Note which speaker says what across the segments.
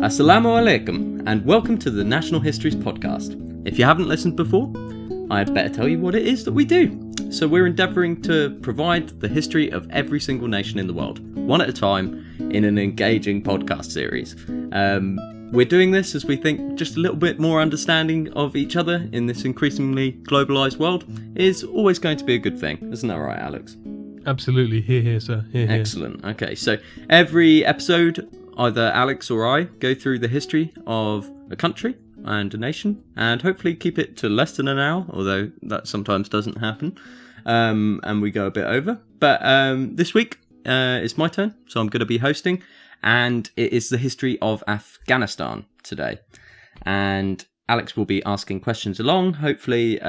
Speaker 1: Assalamu alaikum, and welcome to the National Histories Podcast. If you haven't listened before, I'd better tell you what it is that we do. So we're endeavouring to provide the history of every single nation in the world, one at a time, in an engaging podcast series. We're doing this as we think just a little bit more understanding of each other in this increasingly globalised world is always going to be a good thing. Isn't that right, Alex?
Speaker 2: Absolutely. Hear, sir. Hear.
Speaker 1: Excellent. Okay, so every episode, either Alex or I go through the history of a country and a nation, and hopefully keep it to less than an hour, although that sometimes doesn't happen, and we go a bit over. But this week it's my turn, so I'm going to be hosting, and it is the history of Afghanistan today. And Alex will be asking questions along, hopefully,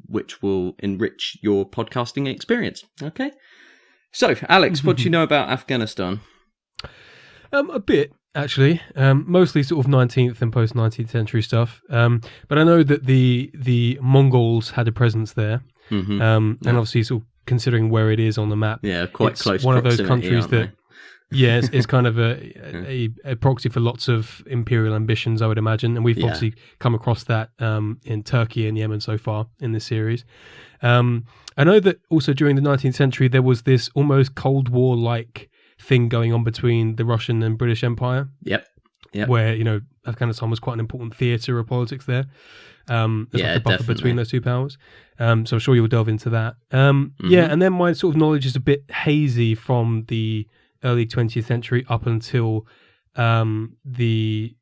Speaker 1: which will enrich your podcasting experience. Okay? So, Alex, what do you know about Afghanistan?
Speaker 2: A bit, actually. Mostly sort of 19th and post-19th century stuff. But I know that the Mongols had a presence there. Mm-hmm. And obviously, sort of considering where it is on the map,
Speaker 1: quite close.
Speaker 2: One of those countries that, it's kind of a proxy for lots of imperial ambitions, I would imagine. And we've obviously come across that in Turkey and Yemen so far in this series. I know that also during the 19th century, there was this almost Cold War-like thing going on between the Russian and British Empire. Yep. Where, Afghanistan was quite an important theatre of politics there. There's like a buffer between those two powers. So I'm sure you'll delve into that. Yeah, and then my sort of knowledge is a bit hazy from the early 20th century up until the,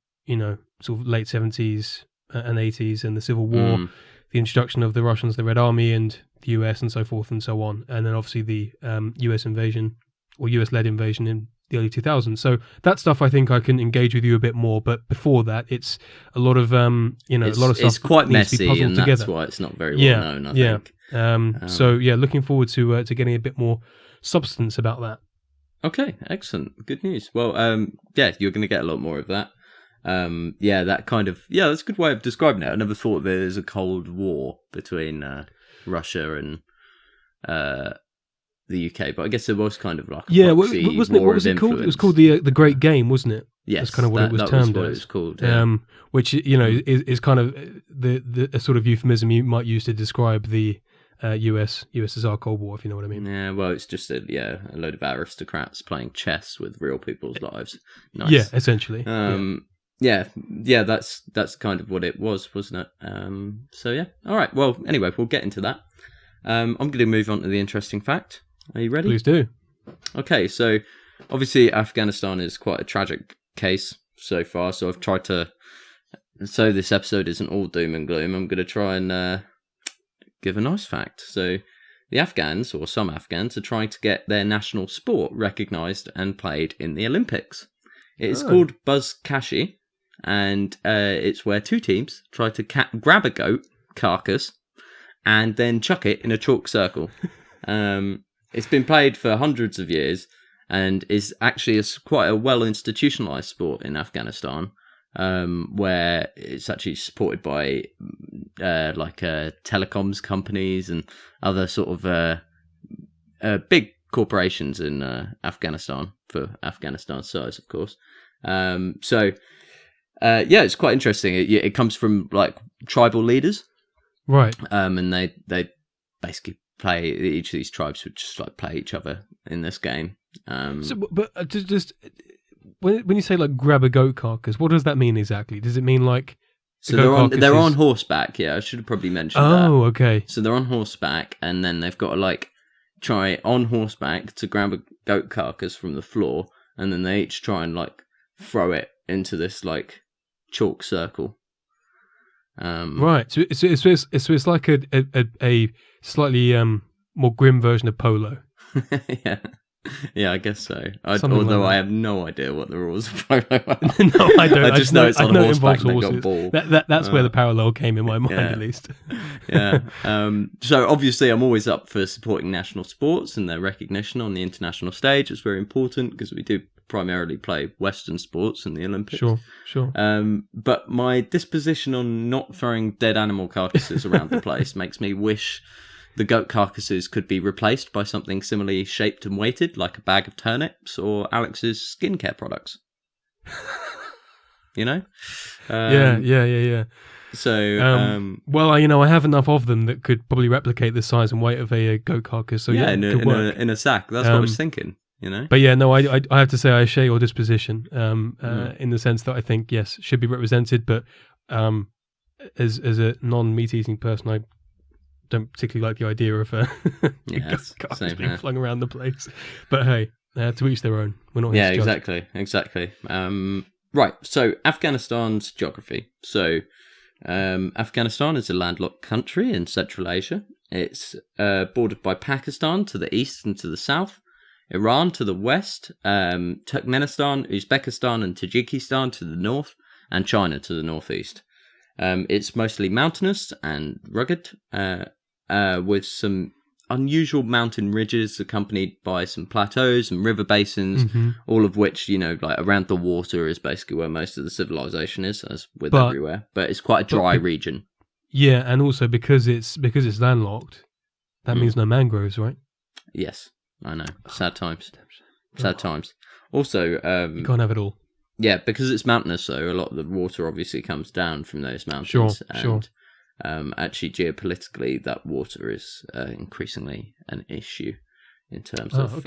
Speaker 2: sort of late 70s and 80s and the Civil War, the introduction of the Russians, the Red Army and the US and so forth and so on. And then obviously the US invasion or US-led invasion in the early 2000s. So that stuff I think I can engage with you a bit more. But before that, it's a lot of, a lot of stuff.
Speaker 1: It's quite messy, and
Speaker 2: together.
Speaker 1: That's why it's not very well known, I think.
Speaker 2: So looking forward to getting a bit more substance about that.
Speaker 1: Okay, excellent. Good news. Well, you're going to get a lot more of that. That kind of, that's a good way of describing it. I never thought there was a Cold War between Russia and the UK, but I guess it was kind of like a proxy
Speaker 2: wasn't it? What was it called? It was called the Great Game, wasn't it?
Speaker 1: Yes,
Speaker 2: that's kind of what it was termed as.
Speaker 1: It was called, yeah.
Speaker 2: Which is kind of a sort of euphemism you might use to describe the USSR Cold War, if you know what I mean.
Speaker 1: Yeah, well, it's just a load of aristocrats playing chess with real people's lives. Nice.
Speaker 2: Yeah, essentially.
Speaker 1: That's kind of what it was, wasn't it? All right. Well, anyway, we'll get into that. I'm going to move on to the interesting fact. Are you ready?
Speaker 2: Please do.
Speaker 1: Okay, so obviously Afghanistan is quite a tragic case so far, so I've tried to... So this episode isn't all doom and gloom. I'm going to try and give a nice fact. So the Afghans, or some Afghans, are trying to get their national sport recognised and played in the Olympics. It is called Buzkashi, and it's where two teams try to grab a goat carcass and then chuck it in a chalk circle. It's been played for hundreds of years and is actually quite a well-institutionalised sport in Afghanistan, where it's actually supported by telecoms companies and other sort of big corporations in Afghanistan, for Afghanistan's size, of course. It's quite interesting. It comes from like tribal leaders,
Speaker 2: right?
Speaker 1: And they basically play, each of these tribes would just like play each other in this game.
Speaker 2: Just when you say like grab a goat carcass, what does that mean exactly? Does it mean like
Speaker 1: they're on horseback? Yeah, I should have probably mentioned that.
Speaker 2: Oh, okay.
Speaker 1: So they're on horseback, and then they've got to like try on horseback to grab a goat carcass from the floor, and then they each try and like throw it into this like chalk circle.
Speaker 2: Right. So it's like a slightly more grim version of polo.
Speaker 1: Yeah, I guess so. Although I have no idea what the rules of polo are.
Speaker 2: No, I don't.
Speaker 1: I just know it's on horseback and they've got a ball.
Speaker 2: That's where the parallel came in my mind, at least.
Speaker 1: Yeah. So obviously I'm always up for supporting national sports and their recognition on the international stage. It's very important because we do primarily play Western sports in the Olympics.
Speaker 2: Sure.
Speaker 1: But my disposition on not throwing dead animal carcasses around the place makes me wish the goat carcasses could be replaced by something similarly shaped and weighted, like a bag of turnips or Alex's skincare products. you know?
Speaker 2: Yeah.
Speaker 1: So,
Speaker 2: well, I have enough of them that could probably replicate the size and weight of a goat carcass. So
Speaker 1: in a sack. That's what I was thinking, you know?
Speaker 2: But yeah, no, I have to say I share your disposition in the sense that I think, yes, should be represented, but as a non-meat eating person, I don't particularly like the idea of carcass being flung around the place. But hey, to each their own. We're not here to judge.
Speaker 1: Exactly. Right, so Afghanistan's geography. So Afghanistan is a landlocked country in Central Asia. It's bordered by Pakistan to the east and to the south, Iran to the west, Turkmenistan, Uzbekistan and Tajikistan to the north, and China to the northeast. It's mostly mountainous and rugged, with some unusual mountain ridges accompanied by some plateaus and river basins, all of which, like around the water is basically where most of the civilization is, as with everywhere. But it's quite a dry region.
Speaker 2: Yeah, and also because it's landlocked, that means no mangroves, right?
Speaker 1: Yes, I know. Sad times. Sad times. Also,
Speaker 2: you can't have it all.
Speaker 1: Yeah, because it's mountainous, so a lot of the water obviously comes down from those mountains.
Speaker 2: Sure.
Speaker 1: Actually, geopolitically, that water is increasingly an issue in terms of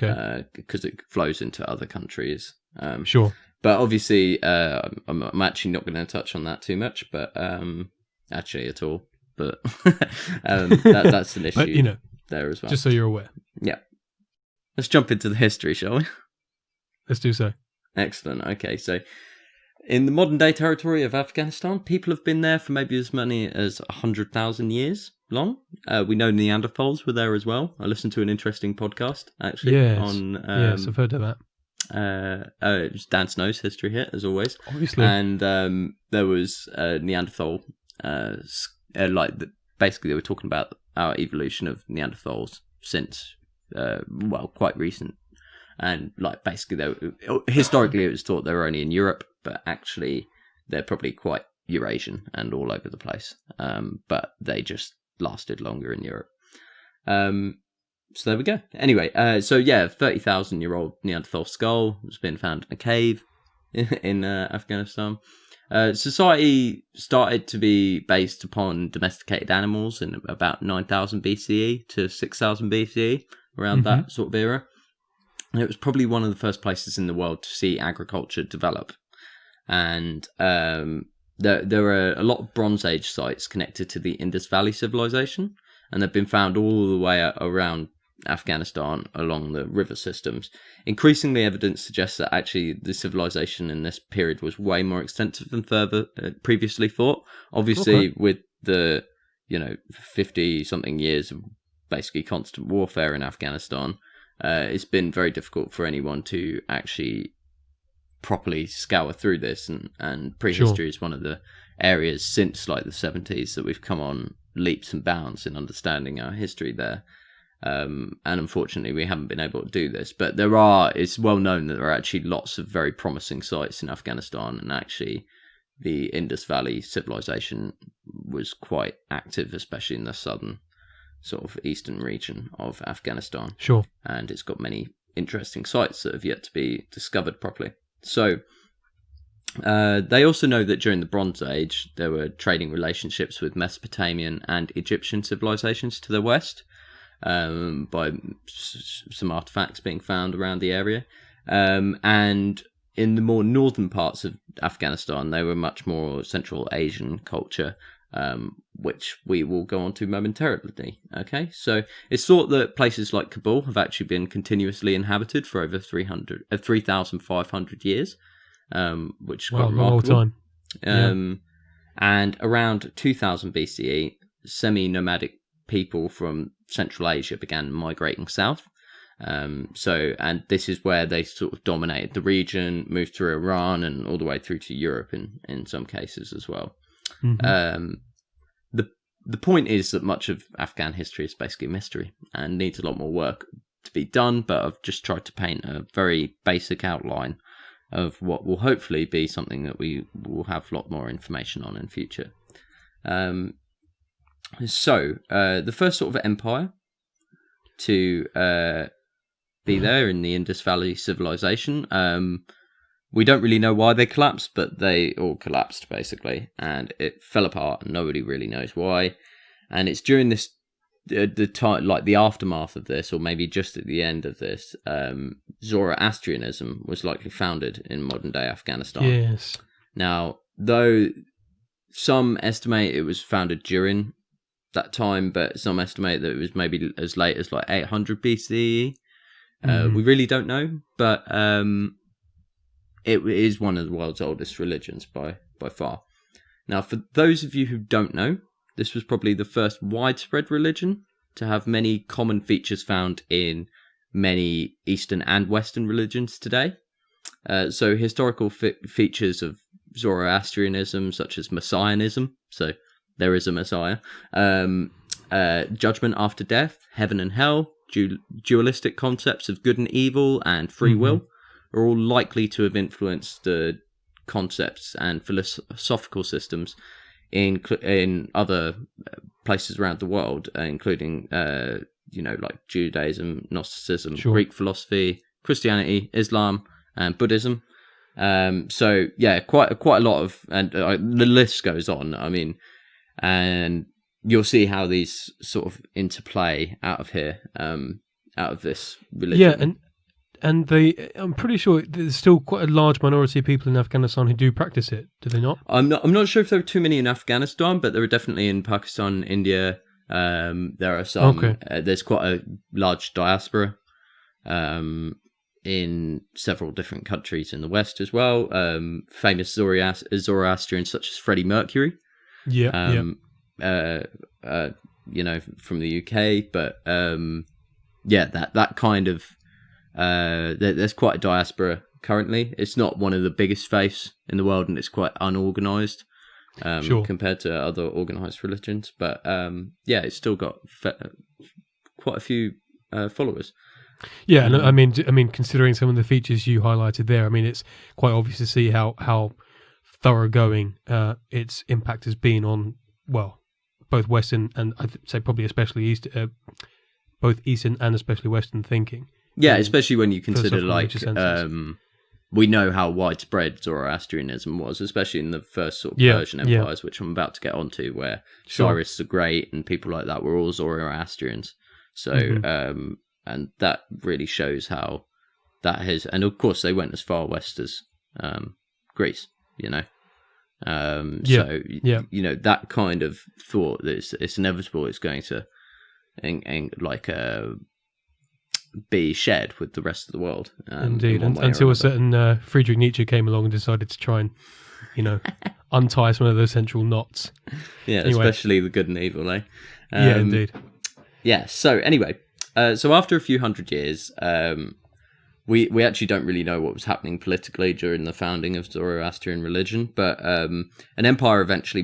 Speaker 1: because it flows into other countries.
Speaker 2: Sure.
Speaker 1: But obviously, I'm actually not going to touch on that too much, but actually at all. But that's an issue
Speaker 2: but,
Speaker 1: there as well.
Speaker 2: Just so you're aware.
Speaker 1: Yeah. Let's jump into the history, shall we?
Speaker 2: Let's do so.
Speaker 1: Excellent. Okay, so in the modern-day territory of Afghanistan, people have been there for maybe as many as 100,000 years long. We know Neanderthals were there as well. I listened to an interesting podcast, actually.
Speaker 2: Yes, I've heard of that.
Speaker 1: It was Dan Snow's History Hit, as always.
Speaker 2: Obviously.
Speaker 1: And there was Neanderthal, basically they were talking about our evolution of Neanderthals since, quite recent. And basically, historically, it was thought they were only in Europe, but actually, they're probably quite Eurasian and all over the place. But they just lasted longer in Europe. So there we go. Anyway, 30,000-year-old Neanderthal skull has been found in a cave in Afghanistan. Society started to be based upon domesticated animals in about 9,000 BCE to 6,000 BCE, around that sort of era. It was probably one of the first places in the world to see agriculture develop. And there are a lot of Bronze Age sites connected to the Indus Valley civilization, and they've been found all the way around Afghanistan along the river systems. Increasingly, evidence suggests that actually the civilization in this period was way more extensive than previously thought. Obviously, with the 50-something years of basically constant warfare in Afghanistan, it's been very difficult for anyone to actually properly scour through this, and prehistory is one of the areas since the 70s that we've come on leaps and bounds in understanding our history there. And unfortunately, we haven't been able to do this. But it's well known that there are actually lots of very promising sites in Afghanistan, and actually the Indus Valley civilization was quite active, especially in the southern sort of eastern region of Afghanistan.
Speaker 2: Sure.
Speaker 1: And it's got many interesting sites that have yet to be discovered properly. So they also know that during the Bronze Age, there were trading relationships with Mesopotamian and Egyptian civilizations to the west, by some artifacts being found around the area. And in the more northern parts of Afghanistan, they were much more Central Asian culture, which we will go on to momentarily. Okay, so it's thought that places like Kabul have actually been continuously inhabited for over 3,500 years, which is quite remarkable.
Speaker 2: Time.
Speaker 1: And around 2000 BCE, semi-nomadic people from Central Asia began migrating south. And this is where they sort of dominated the region, moved through Iran and all the way through to Europe in some cases as well. The point is that much of Afghan history is basically a mystery and needs a lot more work to be done, but I've just tried to paint a very basic outline of what will hopefully be something that we will have a lot more information on in future. So the first sort of empire to be there in the Indus Valley civilization we don't really know why they collapsed, but they all collapsed basically, and it fell apart, and nobody really knows why. And it's during this the time, like the aftermath of this, or maybe just at the end of this, Zoroastrianism was likely founded in modern day Afghanistan.
Speaker 2: Yes.
Speaker 1: Now, though some estimate it was founded during that time, but some estimate that it was maybe as late as like 800 BCE. We really don't know, but it is one of the world's oldest religions by far. Now, for those of you who don't know, this was probably the first widespread religion to have many common features found in many Eastern and Western religions today. So historical features of Zoroastrianism, such as Messianism, so there is a Messiah, judgment after death, heaven and hell, dualistic concepts of good and evil, and free will, are all likely to have influenced the concepts and philosophical systems in other places around the world, including like Judaism, Gnosticism, Greek philosophy, Christianity, Islam, and Buddhism. So yeah, quite a lot of, and the list goes on. I mean, and you'll see how these sort of interplay out of here, out of this religion.
Speaker 2: Yeah, and I'm pretty sure there's still quite a large minority of people in Afghanistan who do practice it. Do they not?
Speaker 1: I'm not sure if there are too many in Afghanistan, but there are definitely in Pakistan, India. There are some.
Speaker 2: Okay.
Speaker 1: There's quite a large diaspora in several different countries in the West as well. Famous Zoroastrians such as Freddie Mercury.
Speaker 2: Yeah.
Speaker 1: From the UK, but that kind of. There's quite a diaspora currently. It's not one of the biggest faiths in the world, and it's quite unorganized compared to other organized religions. But it's still got quite a few followers.
Speaker 2: Yeah, and I mean, considering some of the features you highlighted there, I mean, it's quite obvious to see how thoroughgoing its impact has been on, well, both Western and I'd say probably especially both Eastern and especially Western thinking.
Speaker 1: Yeah, especially when you consider we know how widespread Zoroastrianism was, especially in the first sort of Persian empires, which I'm about to get onto, where Cyrus the Great and people like that were all Zoroastrians. So, and that really shows how that has, and of course they went as far west as Greece, So, that kind of thought that it's inevitable it's going to, be shared with the rest of the world.
Speaker 2: Indeed, until a certain Friedrich Nietzsche came along and decided to try and, untie some of those central knots.
Speaker 1: Yeah, anyway. Especially the good and evil, eh?
Speaker 2: Yeah, indeed.
Speaker 1: Yeah, so anyway, so after a few hundred years, we actually don't really know what was happening politically during the founding of Zoroastrian religion, but an empire eventually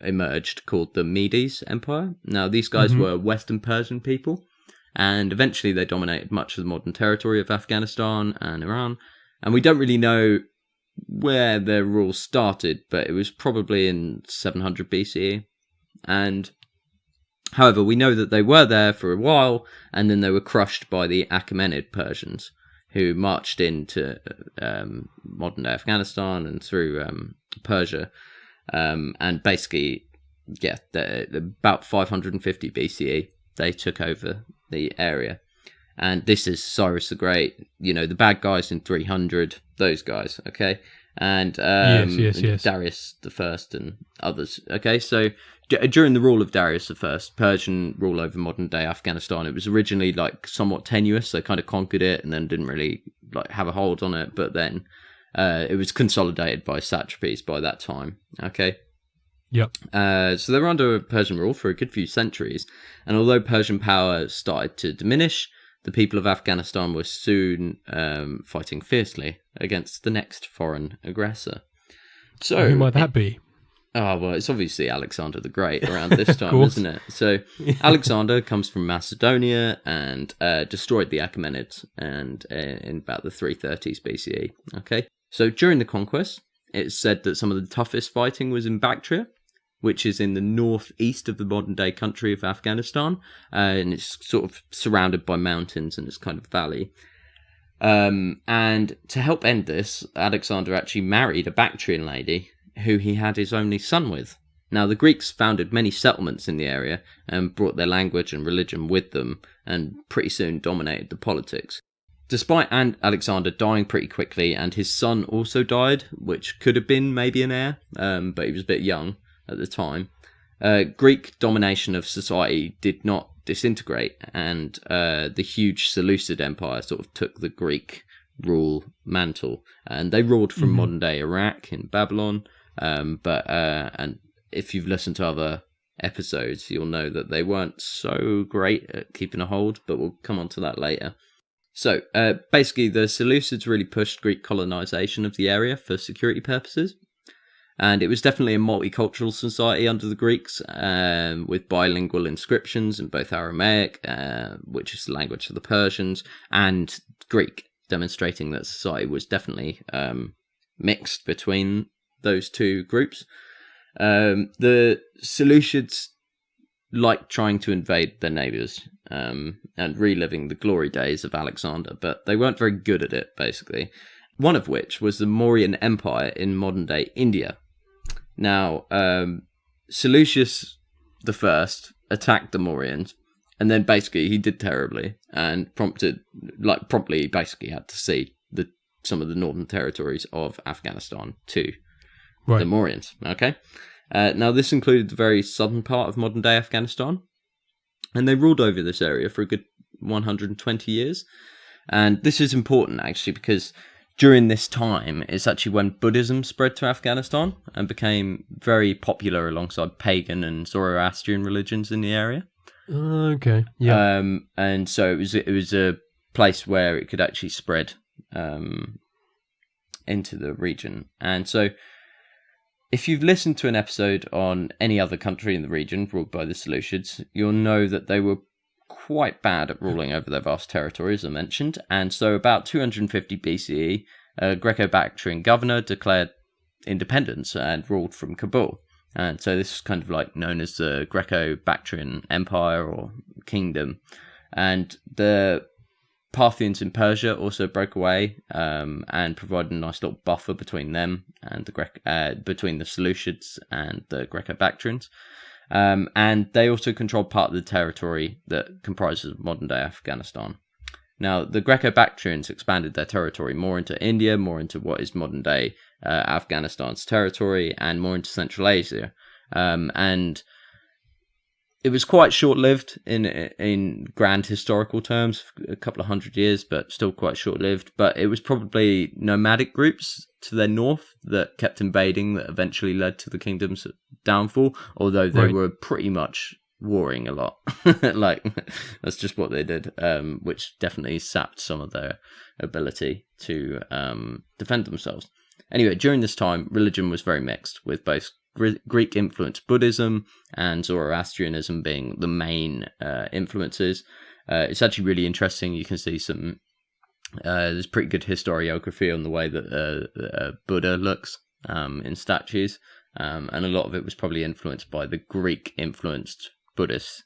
Speaker 1: emerged called the Medes Empire. Now, these guys were Western Persian people, and eventually they dominated much of the modern territory of Afghanistan and Iran. And we don't really know where their rule started, but it was probably in 700 BCE. And however, we know that they were there for a while, and then they were crushed by the Achaemenid Persians, who marched into modern-day Afghanistan and through Persia. And basically, about 550 BCE, they took over the area. And this is Cyrus the Great, the bad guys in 300, those guys, okay? And
Speaker 2: yes.
Speaker 1: Darius the First and others, okay? So during the rule of Darius the First, Persian rule over modern-day Afghanistan, it was originally somewhat tenuous. They kind of conquered it and then didn't really have a hold on it, but then it was consolidated by satrapies by that time, okay?
Speaker 2: Yep.
Speaker 1: So they were under Persian rule for a good few centuries, and although Persian power started to diminish, the people of Afghanistan were soon fighting fiercely against the next foreign aggressor. So
Speaker 2: who might that be?
Speaker 1: Oh, well, it's obviously Alexander the Great around this time, isn't it? So Alexander comes from Macedonia and destroyed the Achaemenids and in about the 330s BCE. Okay, so during the conquest, it's said that some of the toughest fighting was in Bactria, which is in the northeast of the modern-day country of Afghanistan, and it's sort of surrounded by mountains and it's kind of valley. And to help end this, Alexander actually married a Bactrian lady who he had his only son with. Now, the Greeks founded many settlements in the area and brought their language and religion with them, and pretty soon dominated the politics. Despite Alexander dying pretty quickly, and his son also died, which could have been maybe an heir, but he was a bit young at the time, Greek domination of society did not disintegrate, and the huge Seleucid Empire sort of took the Greek rule mantle, and they ruled from modern-day Iraq in Babylon, and if you've listened to other episodes, you'll know that they weren't so great at keeping a hold, but we'll come on to that later. So, basically, the Seleucids really pushed Greek colonization of the area for security purposes. And it was definitely a multicultural society under the Greeks, with bilingual inscriptions in both Aramaic, which is the language of the Persians, and Greek, demonstrating that society was definitely mixed between those two groups. The Seleucids liked trying to invade their neighbours and reliving the glory days of Alexander, but they weren't very good at it, basically. One of which was the Mauryan Empire in modern-day India. Now, Seleucus I attacked the Mauryans, and then basically he did terribly, and promptly basically had to cede some of the northern territories of Afghanistan to the Mauryans. Okay, now this included the very southern part of modern-day Afghanistan, and they ruled over this area for a good 120 years. And this is important, actually, because during this time, it's actually when Buddhism spread to Afghanistan and became very popular alongside pagan and Zoroastrian religions in the area.
Speaker 2: Okay, yeah.
Speaker 1: And so it was a place where it could actually spread into the region. And so, if you've listened to an episode on any other country in the region ruled by the Seleucids, you'll know that they were quite bad at ruling over their vast territory, as I mentioned, and so about 250 BCE, a Greco-Bactrian governor declared independence and ruled from Kabul. And so this is kind of like known as the Greco-Bactrian Empire or Kingdom. And the Parthians in Persia also broke away and provided a nice little buffer between them and between the Seleucids and the Greco-Bactrians. And they also controlled part of the territory that comprises modern-day Afghanistan. Now, the Greco-Bactrians expanded their territory more into India, more into what is modern-day Afghanistan's territory, and more into Central Asia. And it was quite short-lived in grand historical terms, a couple of hundred years, but still quite short-lived. But it was probably nomadic groups to their north that kept invading that eventually led to the kingdom's downfall, although they were pretty much warring a lot. Like, that's just what they did, which definitely sapped some of their ability to defend themselves. Anyway, during this time, religion was very mixed, with both Greek-influenced Buddhism and Zoroastrianism being the main influences. It's actually really interesting. You can see some there's pretty good historiography on the way that Buddha looks in statues, and a lot of it was probably influenced by the Greek-influenced Buddhists.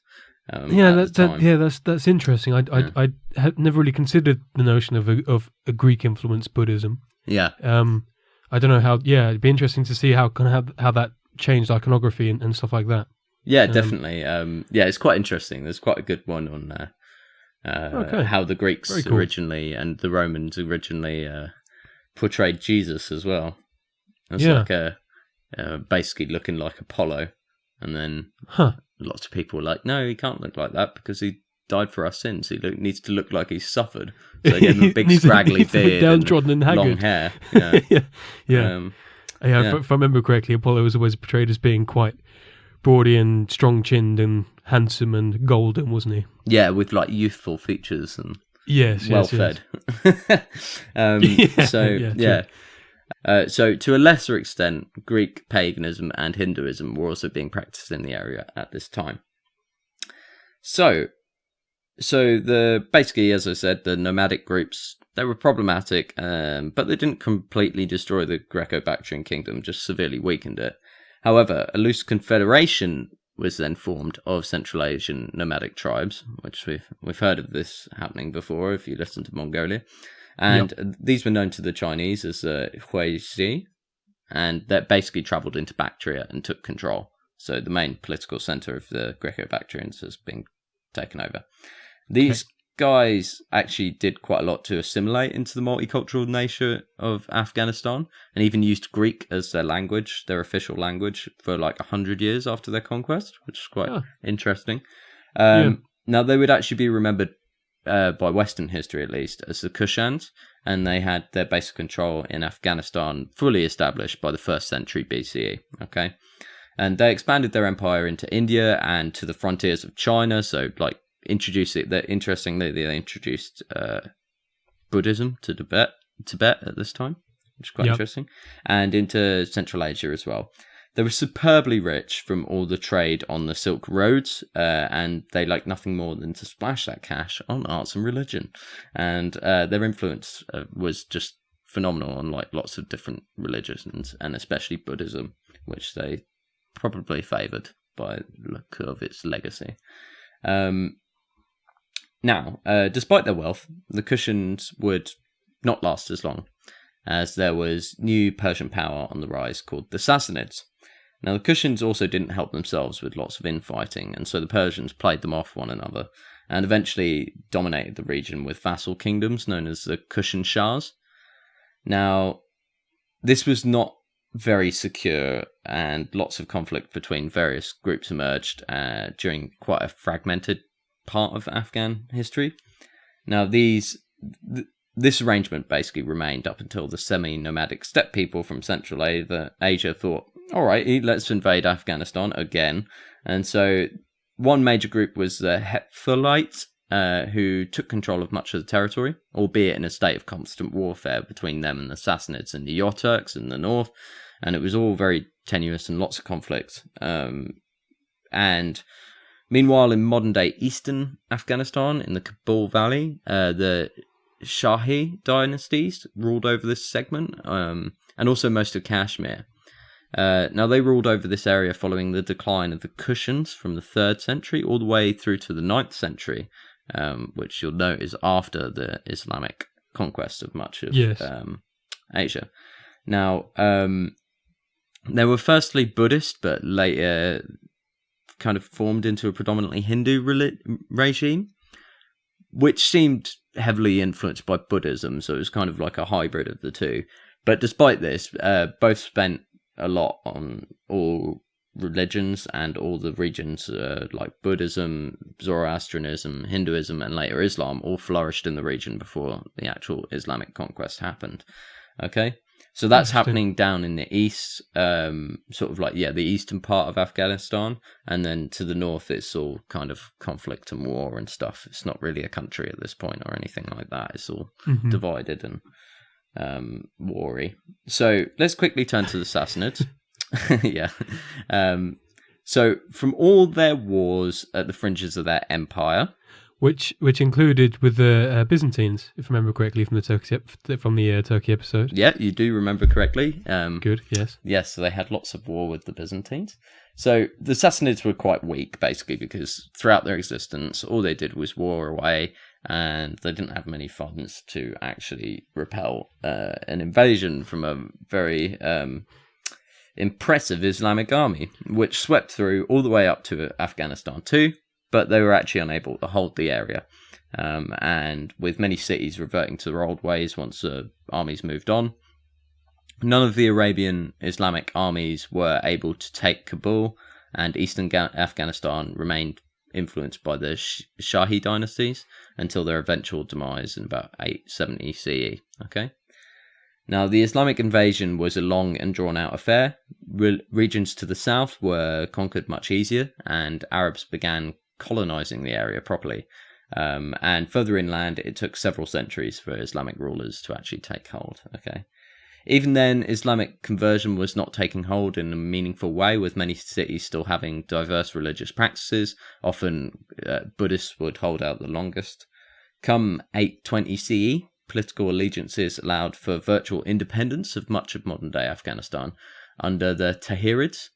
Speaker 2: That's interesting. I had never really considered the notion of a Greek-influenced Buddhism.
Speaker 1: Yeah.
Speaker 2: I don't know how. Yeah, it'd be interesting to see how that changed iconography and stuff like that.
Speaker 1: Yeah, definitely. It's quite interesting. There's quite a good one on how the Greeks originally and the Romans originally portrayed Jesus as well. It's like basically looking like Apollo, and then lots of people were like, no, he can't look like that because he died for our sins. He needs to look like he's suffered. So they gave him a big scraggly beard, downtrodden and long hair.
Speaker 2: If I remember correctly, Apollo was always portrayed as being quite brawdy and strong-chinned and handsome and golden, wasn't he?
Speaker 1: Yeah, with like youthful features and well-fed. So to a lesser extent, Greek paganism and Hinduism were also being practiced in the area at this time. So basically, as I said, the nomadic groups, they were problematic, but they didn't completely destroy the Greco-Bactrian kingdom, just severely weakened it. However, a loose confederation was then formed of Central Asian nomadic tribes, which we've heard of this happening before if you listen to Mongolia. And these were known to the Chinese as Huizi, and that basically travelled into Bactria and took control. So the main political centre of the Greco-Bactrians has been taken over. These guys actually did quite a lot to assimilate into the multicultural nature of Afghanistan, and even used Greek as their language, their official language, for like 100 years after their conquest, which is quite interesting. Now, they would actually be remembered by Western history, at least, as the Kushans, and they had their basic control in Afghanistan fully established by the 1st century BCE. Okay, and they expanded their empire into India and to the frontiers of China. So, like, interestingly, they introduced Buddhism to Tibet at this time, which is quite interesting, and into Central Asia as well. They were superbly rich from all the trade on the Silk Roads, and they liked nothing more than to splash that cash on arts and religion. And their influence was just phenomenal on like lots of different religions, and especially Buddhism, which they probably favoured by the look of its legacy. Now, despite their wealth, the Kushans would not last as long, as there was new Persian power on the rise called the Sassanids. Now, the Kushans also didn't help themselves with lots of infighting, and so the Persians played them off one another, and eventually dominated the region with vassal kingdoms known as the Kushan Shahs. Now, this was not very secure, and lots of conflict between various groups emerged during quite a fragmented part of Afghan history. Now, this arrangement basically remained up until the semi-nomadic steppe people from Central Asia thought, all right, let's invade Afghanistan again. And so one major group was the Hephthalites, who took control of much of the territory, albeit in a state of constant warfare between them and the Sassanids and the Yoturks in the north. And it was all very tenuous and lots of conflict. And meanwhile, in modern-day eastern Afghanistan, in the Kabul Valley, the Shahi dynasties ruled over this segment, and also most of Kashmir. Now, they ruled over this area following the decline of the Kushans from the 3rd century all the way through to the 9th century, which you'll note is after the Islamic conquest of much of Asia. Now, they were firstly Buddhist, but later kind of formed into a predominantly Hindu regime, which seemed heavily influenced by Buddhism, so it was kind of like a hybrid of the two. But despite this, both spent a lot on all religions and all the regions, like Buddhism, Zoroastrianism, Hinduism, and later Islam, all flourished in the region before the actual Islamic conquest happened. Okay? So that's happening down in the east, sort of like, the eastern part of Afghanistan. And then to the north, it's all kind of conflict and war and stuff. It's not really a country at this point or anything like that. It's all divided and war-y. So let's quickly turn to the Sassanids. So from all their wars at the fringes of their empire,
Speaker 2: which included with the Byzantines, if I remember correctly, from the Turkey episode.
Speaker 1: Yeah, you do remember correctly.
Speaker 2: Good, yes.
Speaker 1: Yes, so they had lots of war with the Byzantines. So the Sassanids were quite weak, basically, because throughout their existence, all they did was war away, and they didn't have many funds to actually repel an invasion from a very impressive Islamic army, which swept through all the way up to Afghanistan too. But they were actually unable to hold the area. And with many cities reverting to their old ways once the armies moved on, none of the Arabian Islamic armies were able to take Kabul, and eastern Afghanistan remained influenced by the Shahi dynasties until their eventual demise in about 870 CE. Okay? Now, the Islamic invasion was a long and drawn-out affair. Regions to the south were conquered much easier, and Arabs began colonizing the area properly. And further inland, it took several centuries for Islamic rulers to actually take hold. Okay. Even then, Islamic conversion was not taking hold in a meaningful way, with many cities still having diverse religious practices. Often, Buddhists would hold out the longest. Come 820 CE, political allegiances allowed for virtual independence of much of modern-day Afghanistan under the Tahirids.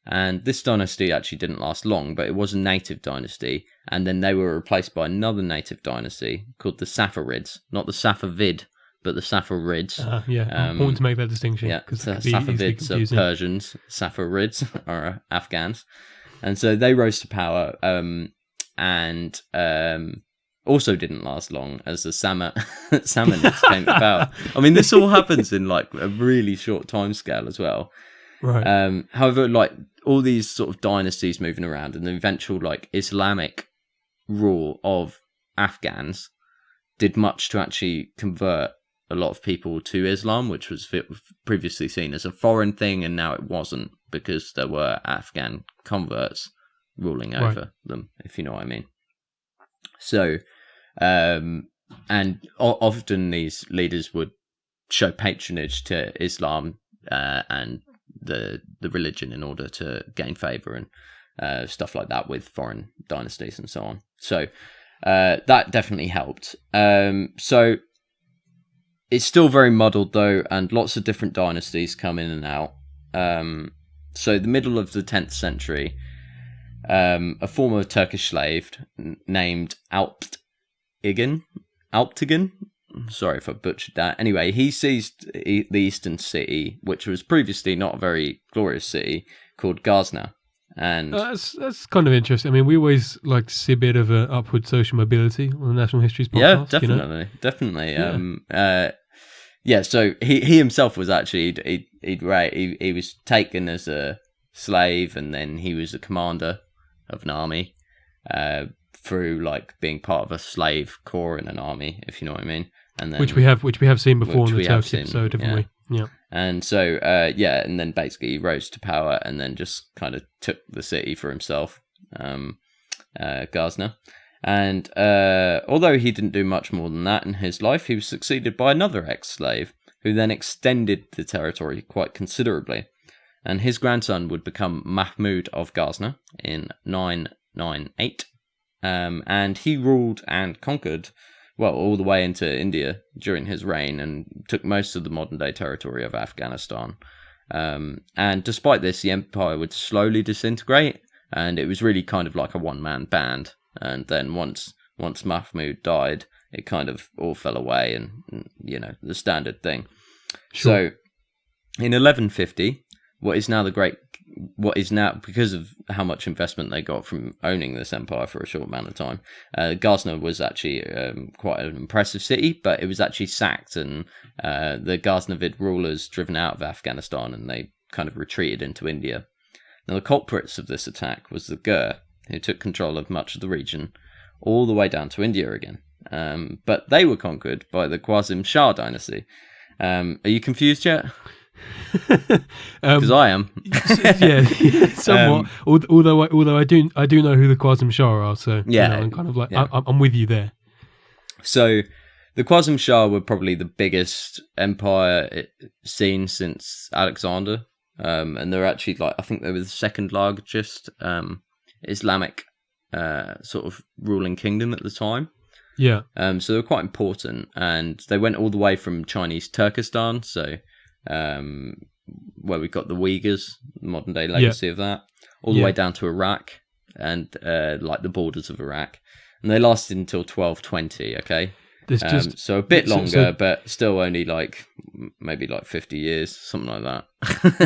Speaker 1: And this dynasty actually didn't last long, but it was a native dynasty, and then they were replaced by another native dynasty called the Saffarids, not the Safavid, but the Safavids.
Speaker 2: Important to make that distinction.
Speaker 1: Yeah, so Safavids are Persians, Safarids are Afghans. And so they rose to power and also didn't last long as the Samanids came to power. I mean, this all happens in like a really short time scale as well.
Speaker 2: Right.
Speaker 1: However, like all these sort of dynasties moving around and the eventual like Islamic rule of Afghans did much to actually convert a lot of people to Islam, which was previously seen as a foreign thing, and now it wasn't because there were Afghan converts ruling over them, if you know what I mean. So, and often these leaders would show patronage to Islam and the religion in order to gain favour and stuff like that with foreign dynasties and so on. So that definitely helped. So it's still very muddled though, and lots of different dynasties come in and out. So the middle of the 10th century, a former Turkish slave named Alptigin. Sorry if I butchered that. Anyway, he seized the eastern city, which was previously not a very glorious city, called Ghazna. And
Speaker 2: that's kind of interesting. I mean, we always like to see a bit of an upward social mobility on the National Histories podcast.
Speaker 1: Yeah, definitely, definitely. Yeah. So he himself was actually he was taken as a slave, and then he was a commander of an army through like being part of a slave corps in an army, if you know what I mean. And then, which we have seen before in the Turkey episode, haven't we? Yeah. And so, and then basically he rose to power and then just kind of took the city for himself, Ghazna. And although he didn't do much more than that in his life, he was succeeded by another ex-slave who then extended the territory quite considerably. And his grandson would become Mahmud of Ghazna in 998. And he ruled and conquered all the way into India during his reign and took most of the modern-day territory of Afghanistan. And despite this, the empire would slowly disintegrate, and it was really kind of like a one-man band. And then once Mahmud died, it kind of all fell away, and you know, the standard thing. Sure. So, in 1150, what is now, because of how much investment they got from owning this empire for a short amount of time, Ghazna was actually quite an impressive city, but it was actually sacked, and the Ghaznavid rulers driven out of Afghanistan, and they kind of retreated into India. Now, the culprits of this attack was the Gur, who took control of much of the region, all the way down to India again. But they were conquered by the Khwarizm Shah dynasty. Are you confused yet? Because I am.
Speaker 2: yeah, somewhat. Although I do know who the Khwarizm Shah are, so
Speaker 1: yeah,
Speaker 2: I'm kind of like I'm with you there.
Speaker 1: So the Khwarizm Shah were probably the biggest empire seen since Alexander, and they're actually I think they were the second largest Islamic sort of ruling kingdom at the time.
Speaker 2: Yeah.
Speaker 1: So they were quite important, and they went all the way from Chinese Turkestan, so where we've got the Uyghurs, modern day legacy of that, all the way down to Iraq and like the borders of Iraq, and they lasted until 1220. Okay, so a bit longer, but still only maybe 50 years, something like that.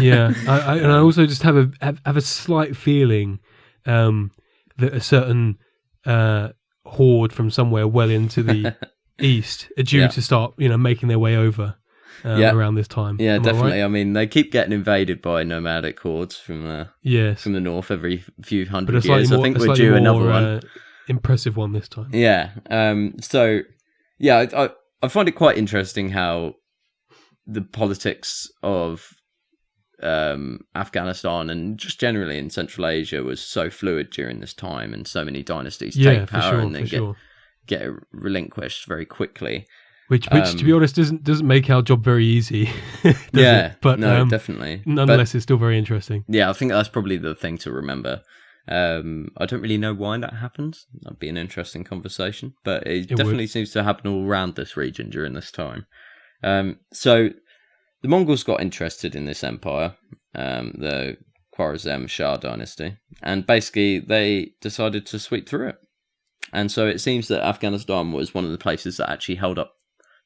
Speaker 2: Yeah, I also just have a slight feeling that a certain horde from somewhere well into the east are due to start, making their way over. Around this time.
Speaker 1: Yeah,
Speaker 2: Am
Speaker 1: definitely.
Speaker 2: I right?
Speaker 1: I mean, they keep getting invaded by nomadic hordes from the north every few hundred years. I think we're due another one.
Speaker 2: Impressive one this time.
Speaker 1: Yeah. I find it quite interesting how the politics of Afghanistan and just generally in Central Asia was so fluid during this time, and so many dynasties take power and then get relinquished very quickly.
Speaker 2: Which, to be honest, doesn't make our job very easy. It? But
Speaker 1: no, definitely.
Speaker 2: Nonetheless, it's still very interesting.
Speaker 1: Yeah, I think that's probably the thing to remember. I don't really know why that happens. That'd be an interesting conversation, but it definitely seems to happen all around this region during this time. So the Mongols got interested in this empire, the Khwarizm Shah dynasty, and basically they decided to sweep through it. And so it seems that Afghanistan was one of the places that actually held up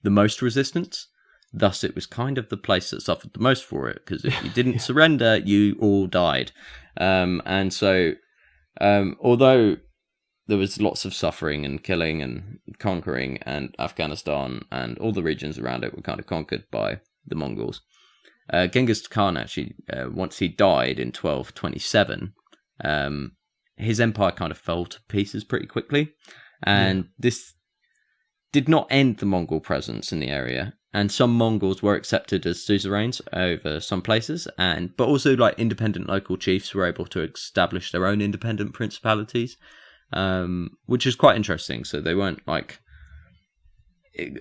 Speaker 1: the most resistance. Thus, it was kind of the place that suffered the most for it, because if you didn't surrender, you all died. And so, although there was lots of suffering and killing and conquering, and Afghanistan and all the regions around it were kind of conquered by the Mongols, Genghis Khan actually, once he died in 1227, his empire kind of fell to pieces pretty quickly. And this did not end the Mongol presence in the area. And some Mongols were accepted as suzerains over some places, but also like independent local chiefs were able to establish their own independent principalities, which is quite interesting. So they weren't like,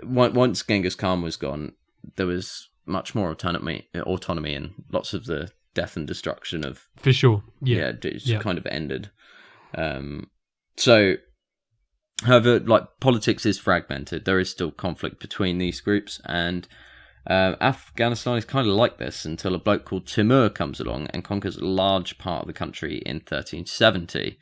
Speaker 1: once Genghis Khan was gone, there was much more autonomy, and lots of the death and destruction of,
Speaker 2: for sure,
Speaker 1: kind of ended. So. However, like, politics is fragmented. There is still conflict between these groups, and Afghanistan is kind of like this until a bloke called Timur comes along and conquers a large part of the country in 1370.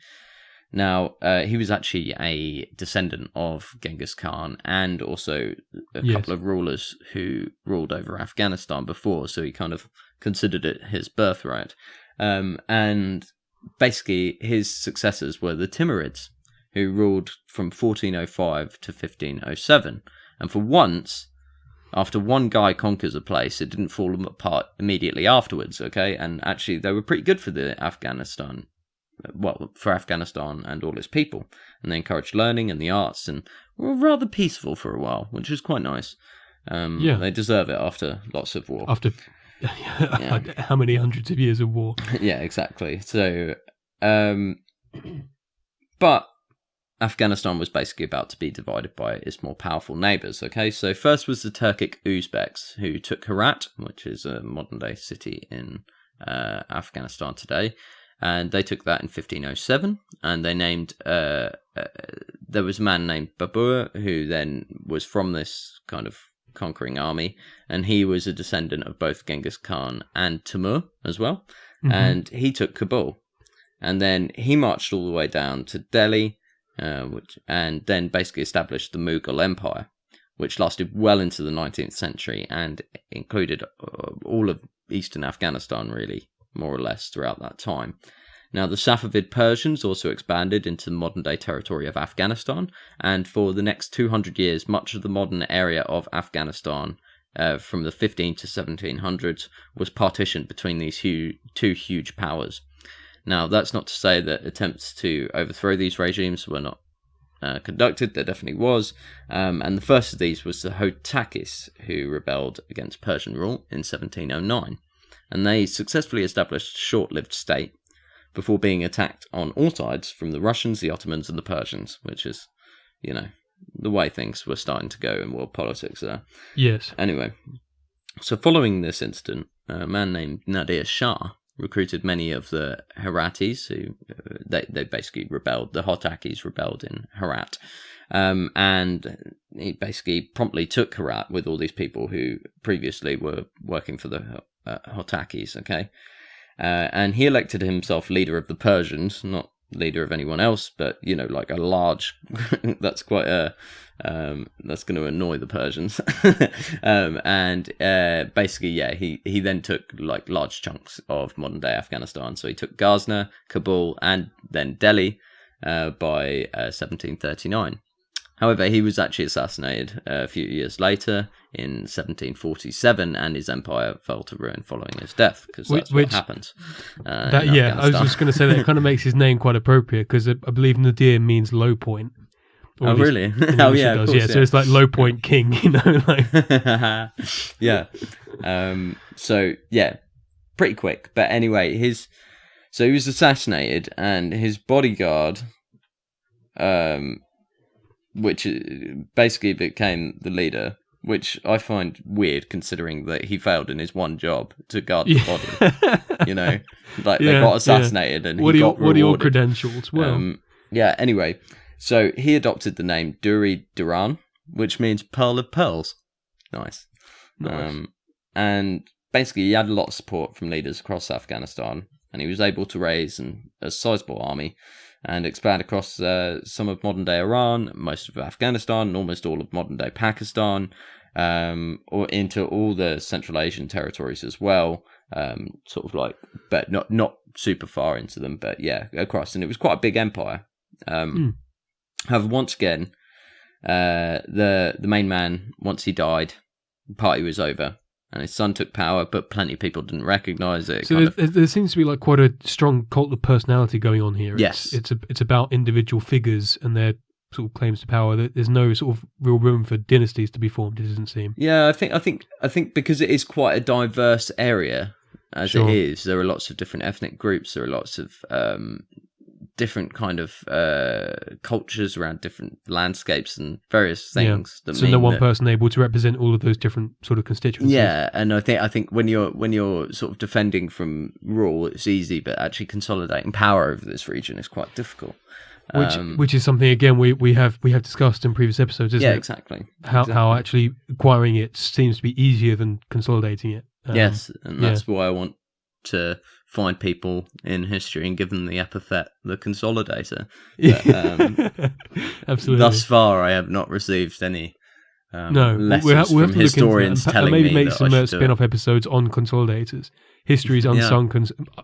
Speaker 1: Now, he was actually a descendant of Genghis Khan and also a couple of rulers who ruled over Afghanistan before, so he kind of considered it his birthright. And basically, his successors were the Timurids, who ruled from 1405 to 1507. And for once, after one guy conquers a place, it didn't fall apart immediately afterwards, okay? And actually, they were pretty good for Afghanistan and all its people. And they encouraged learning and the arts, and were rather peaceful for a while, which was quite nice. They deserve it after lots of war.
Speaker 2: After how many hundreds of years of war?
Speaker 1: Yeah, exactly. So, but Afghanistan was basically about to be divided by its more powerful neighbours, okay? So first was the Turkic Uzbeks, who took Herat, which is a modern-day city in Afghanistan today, and they took that in 1507, and they named, there was a man named Babur, who then was from this kind of conquering army, and he was a descendant of both Genghis Khan and Timur as well, and he took Kabul, and then he marched all the way down to Delhi, and then basically established the Mughal Empire, which lasted well into the 19th century and included all of eastern Afghanistan, really, more or less, throughout that time. Now, the Safavid Persians also expanded into the modern-day territory of Afghanistan, and for the next 200 years, much of the modern area of Afghanistan, from the 15 to 1700s, was partitioned between these two huge powers. Now, that's not to say that attempts to overthrow these regimes were not conducted. There definitely was. And the first of these was the Hotakis, who rebelled against Persian rule in 1709. And they successfully established a short-lived state before being attacked on all sides from the Russians, the Ottomans, and the Persians, which is, the way things were starting to go in world politics there.
Speaker 2: Yes.
Speaker 1: Anyway, so following this incident, a man named Nadir Shah recruited many of the Heratis, who they basically rebelled. The Hotakis rebelled in Herat, and he basically promptly took Herat with all these people who previously were working for the Hotakis. Okay, and he elected himself leader of the Persians, not leader of anyone else, but like a large. That's quite a. That's going to annoy the Persians, and basically, he then took like large chunks of modern day Afghanistan. So he took Ghazni, Kabul, and then Delhi by 1739. However, he was actually assassinated a few years later in 1747, and his empire fell to ruin following his death, because that's what happens.
Speaker 2: I was just going to say that it kind of makes his name quite appropriate, because I believe Nadir means low point.
Speaker 1: Oh, really? Oh, yeah, of course,
Speaker 2: yeah. So it's like low point king, like.
Speaker 1: Yeah. So, yeah, pretty quick. But anyway, so he was assassinated, and his bodyguard, which basically became the leader, which I find weird considering that he failed in his one job to guard the body. They got assassinated, and
Speaker 2: what
Speaker 1: he got rewarded.
Speaker 2: What are your credentials? Well,
Speaker 1: yeah. Anyway, so he adopted the name Duri Duran, which means pearl of pearls. Nice. And basically, he had a lot of support from leaders across Afghanistan, and he was able to raise a sizable army and expand across some of modern-day Iran, most of Afghanistan, and almost all of modern-day Pakistan. or into all the Central Asian territories as well. Sort of like, but not super far into them, but yeah, across. And it was quite a big empire. However, once again, the main man, once he died, the party was over. And his son took power, but plenty of people didn't recognise it.
Speaker 2: So there seems to be like quite a strong cult of personality going on here.
Speaker 1: Yes,
Speaker 2: it's about individual figures and their sort of claims to power. There's no sort of real room for dynasties to be formed. It doesn't seem.
Speaker 1: Yeah, I think because it is quite a diverse area as it is. There are lots of different ethnic groups. There are lots of different kind of cultures around different landscapes and various things.
Speaker 2: So no one person able to represent all of those different sort of constituencies.
Speaker 1: Yeah, and I think when you're sort of defending from rule, it's easy, but actually consolidating power over this region is quite difficult.
Speaker 2: Which is something again we have discussed in previous episodes, isn't it?
Speaker 1: Yeah, exactly.
Speaker 2: How actually acquiring it seems to be easier than consolidating it.
Speaker 1: Yes, and that's why I want to find people in history and give them the epithet the consolidator. But,
Speaker 2: absolutely.
Speaker 1: Thus far, I have not received any lessons
Speaker 2: we'll have
Speaker 1: from historians telling
Speaker 2: maybe
Speaker 1: me
Speaker 2: make
Speaker 1: that
Speaker 2: some
Speaker 1: I should
Speaker 2: spin-off episodes on consolidators. History's unsung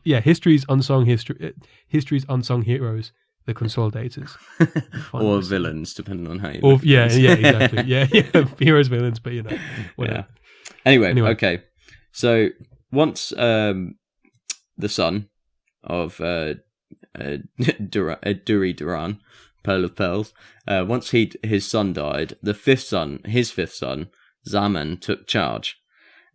Speaker 2: history's unsung heroes, the consolidators.
Speaker 1: Or villains, depending on how you
Speaker 2: exactly. Yeah, heroes, villains, but whatever.
Speaker 1: Yeah. Anyway, okay. So once the son of Duri Duran, Pearl of Pearls, once his son died, his fifth son, Zaman, took charge.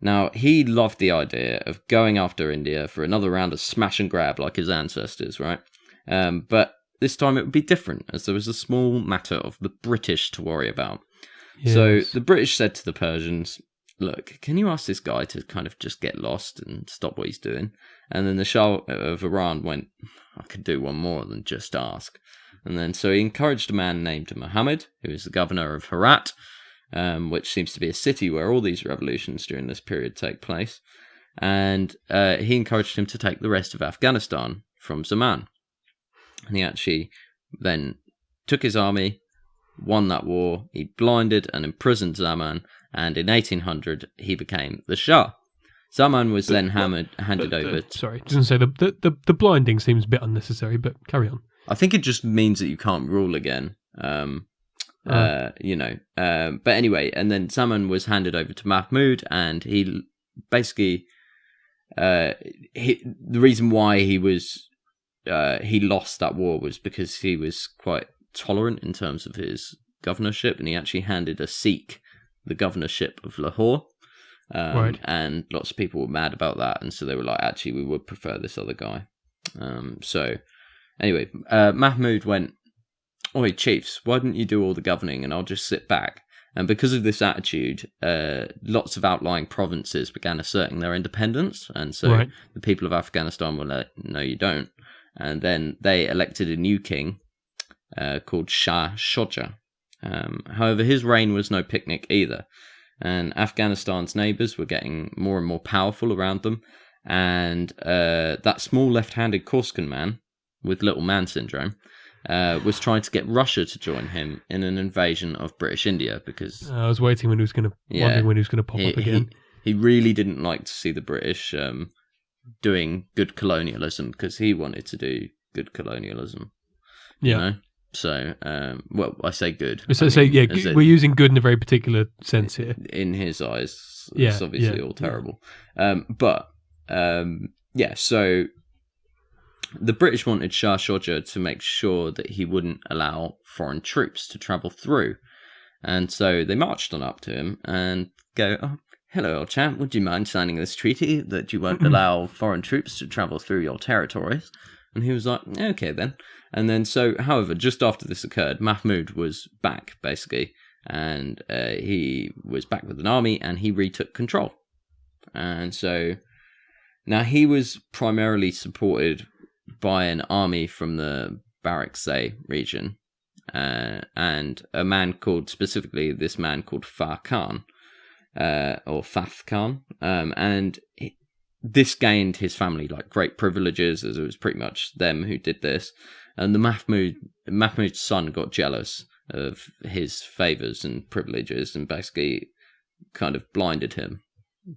Speaker 1: Now, he loved the idea of going after India for another round of smash and grab like his ancestors, right? But this time it would be different, as there was a small matter of the British to worry about. Yes. So the British said to the Persians, look, can you ask this guy to kind of just get lost and stop what he's doing? And then the Shah of Iran went, I could do one more than just ask. And then so he encouraged a man named Muhammad, who is the governor of Herat, which seems to be a city where all these revolutions during this period take place. And he encouraged him to take the rest of Afghanistan from Zaman. And he actually then took his army, won that war, he blinded and imprisoned Zaman, and in 1800 he became the Shah. Zaman was then handed over.
Speaker 2: Sorry, it doesn't say the blinding seems a bit unnecessary, but carry on.
Speaker 1: I think it just means that you can't rule again. But anyway, and then Zaman was handed over to Mahmud, and he basically the reason why he lost that war was because he was quite tolerant in terms of his governorship, and he actually handed a Sikh the governorship of Lahore.
Speaker 2: Right.
Speaker 1: And lots of people were mad about that, and so they were like, actually, we would prefer this other guy. So anyway, Mahmud went, oi, chiefs, why didn't you do all the governing and I'll just sit back? And because of this attitude, lots of outlying provinces began asserting their independence, and so the people of Afghanistan were like, no, you don't. And then they elected a new king called Shah Shoja. However, his reign was no picnic either. And Afghanistan's neighbours were getting more and more powerful around them. And that small left-handed Corsican man with little man syndrome was trying to get Russia to join him in an invasion of British India, because
Speaker 2: I was waiting when he was going to pop up again.
Speaker 1: He really didn't like to see the British doing good colonialism, because he wanted to do good colonialism.
Speaker 2: Yeah.
Speaker 1: You know? So, I say good.
Speaker 2: We're using good in a very particular sense here.
Speaker 1: In his eyes, it's obviously all terrible. So the British wanted Shah Shoja to make sure that he wouldn't allow foreign troops to travel through. And so they marched on up to him and go, oh, hello, old chap, would you mind signing this treaty that you won't allow foreign troops to travel through your territories? And he was like, okay then. And then however, just after this occurred, Mahmud was back, basically. And he was back with an army, and he retook control. And so now he was primarily supported by an army from the Barakzay region. And a man called Fa Khan, or Fath Khan. And this gained his family like great privileges, as it was pretty much them who did this. And the Mahmud's son got jealous of his favours and privileges, and basically kind of blinded him,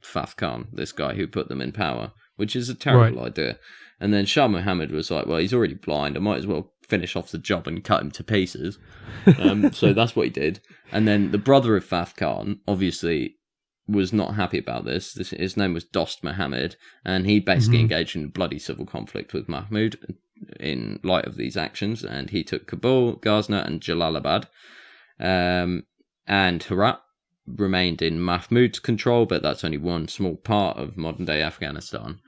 Speaker 1: Fath Khan, this guy who put them in power, which is a terrible idea. And then Shah Muhammad was like, well, he's already blind, I might as well finish off the job and cut him to pieces. So that's what he did. And then the brother of Fath Khan, obviously, was not happy about this. His name was Dost Muhammad, and he basically engaged in a bloody civil conflict with Mahmud in light of these actions, and he took Kabul, Ghazni, and Jalalabad. And Herat remained in Mahmud's control, but that's only one small part of modern-day Afghanistan.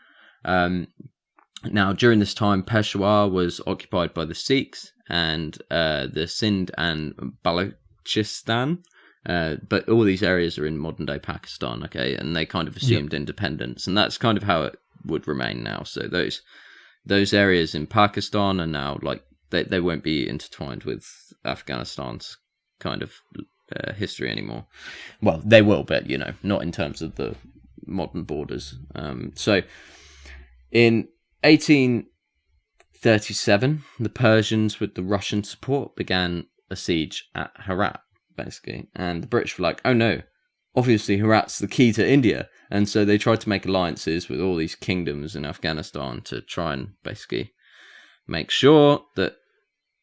Speaker 1: Now, during this time, Peshawar was occupied by the Sikhs, and the Sindh and Balochistan. But all these areas are in modern-day Pakistan, okay? And they kind of assumed independence, and that's kind of how it would remain now. So those areas in Pakistan are now, like, they won't be intertwined with Afghanistan's kind of history anymore. Well, they will, but, not in terms of the modern borders. So in 1837, the Persians, with the Russian support, began a siege at Herat, basically. And the British were like, oh no, obviously Herat's the key to India. And so they tried to make alliances with all these kingdoms in Afghanistan to try and basically make sure that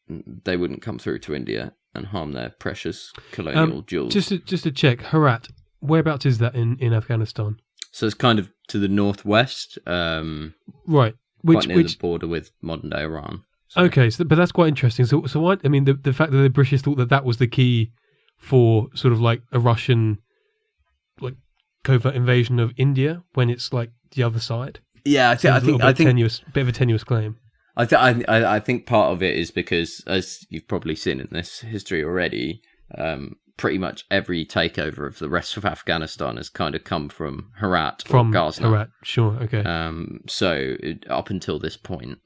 Speaker 1: they wouldn't come through to India and harm their precious colonial jewels.
Speaker 2: Just to check, Herat, whereabouts is that in Afghanistan?
Speaker 1: So it's kind of to the northwest.
Speaker 2: Right.
Speaker 1: Quite near the border with modern-day Iran. So.
Speaker 2: Okay, but that's quite interesting. So I mean, the fact that the British thought that was the key for sort of like a Russian, like, covert invasion of India when it's like the other side.
Speaker 1: Yeah, I think
Speaker 2: bit of a tenuous claim.
Speaker 1: I think part of it is because, as you've probably seen in this history already, pretty much every takeover of the rest of Afghanistan has kind of come from Herat or Ghazni.
Speaker 2: Herat, sure, okay.
Speaker 1: Up until this point.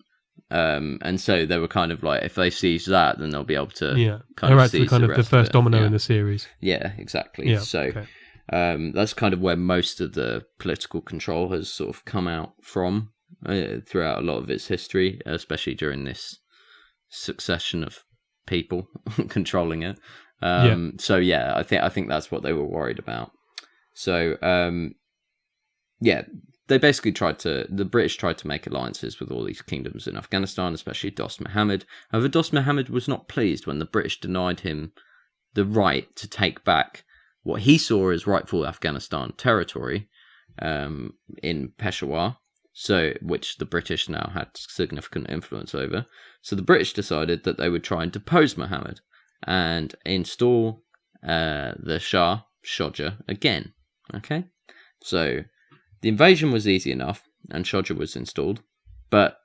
Speaker 1: And so they were kind of like, if they seize that, then they'll be able to kind of seize the rest
Speaker 2: the first
Speaker 1: of it.
Speaker 2: domino in the series.
Speaker 1: Yeah, exactly. Yeah, so that's kind of where most of the political control has sort of come out from throughout a lot of its history, especially during this succession of people controlling it. So yeah, I think that's what they were worried about. So they basically the British tried to make alliances with all these kingdoms in Afghanistan, especially Dost Muhammad. However, Dost Muhammad was not pleased when the British denied him the right to take back what he saw as rightful Afghanistan territory in Peshawar, which the British now had significant influence over. So the British decided that they would try and depose Muhammad and install the Shah Shodja again. Okay, so the invasion was easy enough, and Shodja was installed. But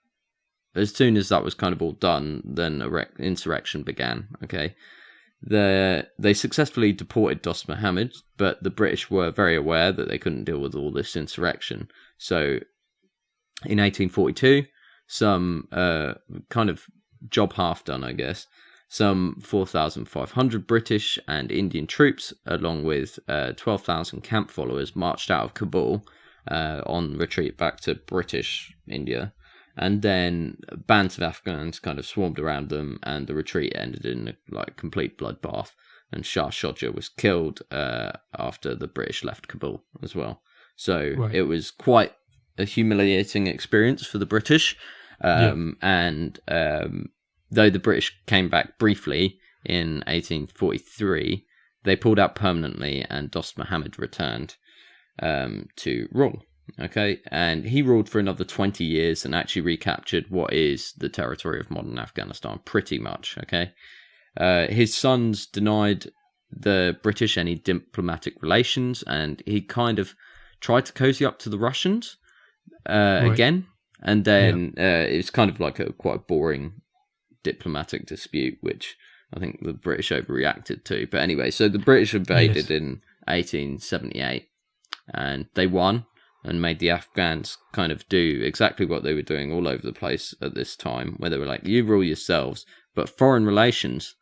Speaker 1: as soon as that was kind of all done, then insurrection began. Okay, they successfully deported Dost Muhammad, but the British were very aware that they couldn't deal with all this insurrection. So in 1842, some kind of job half done, I guess. Some 4,500 British and Indian troops, along with 12,000 camp followers, marched out of Kabul on retreat back to British India. And then bands of Afghans kind of swarmed around them, and the retreat ended in a complete bloodbath. And Shah Shodja was killed after the British left Kabul as well. So It was quite a humiliating experience for the British. And though the British came back briefly in 1843, they pulled out permanently, and Dost Muhammad returned to rule. Okay, and he ruled for another 20 years and actually recaptured what is the territory of modern Afghanistan, pretty much. Okay, his sons denied the British any diplomatic relations, and he kind of tried to cozy up to the Russians again, and then it was kind of like quite a boring diplomatic dispute, which I think the British overreacted to. But anyway, so the British invaded in 1878, and they won and made the Afghans kind of do exactly what they were doing all over the place at this time, where they were like, you rule yourselves, but foreign relations,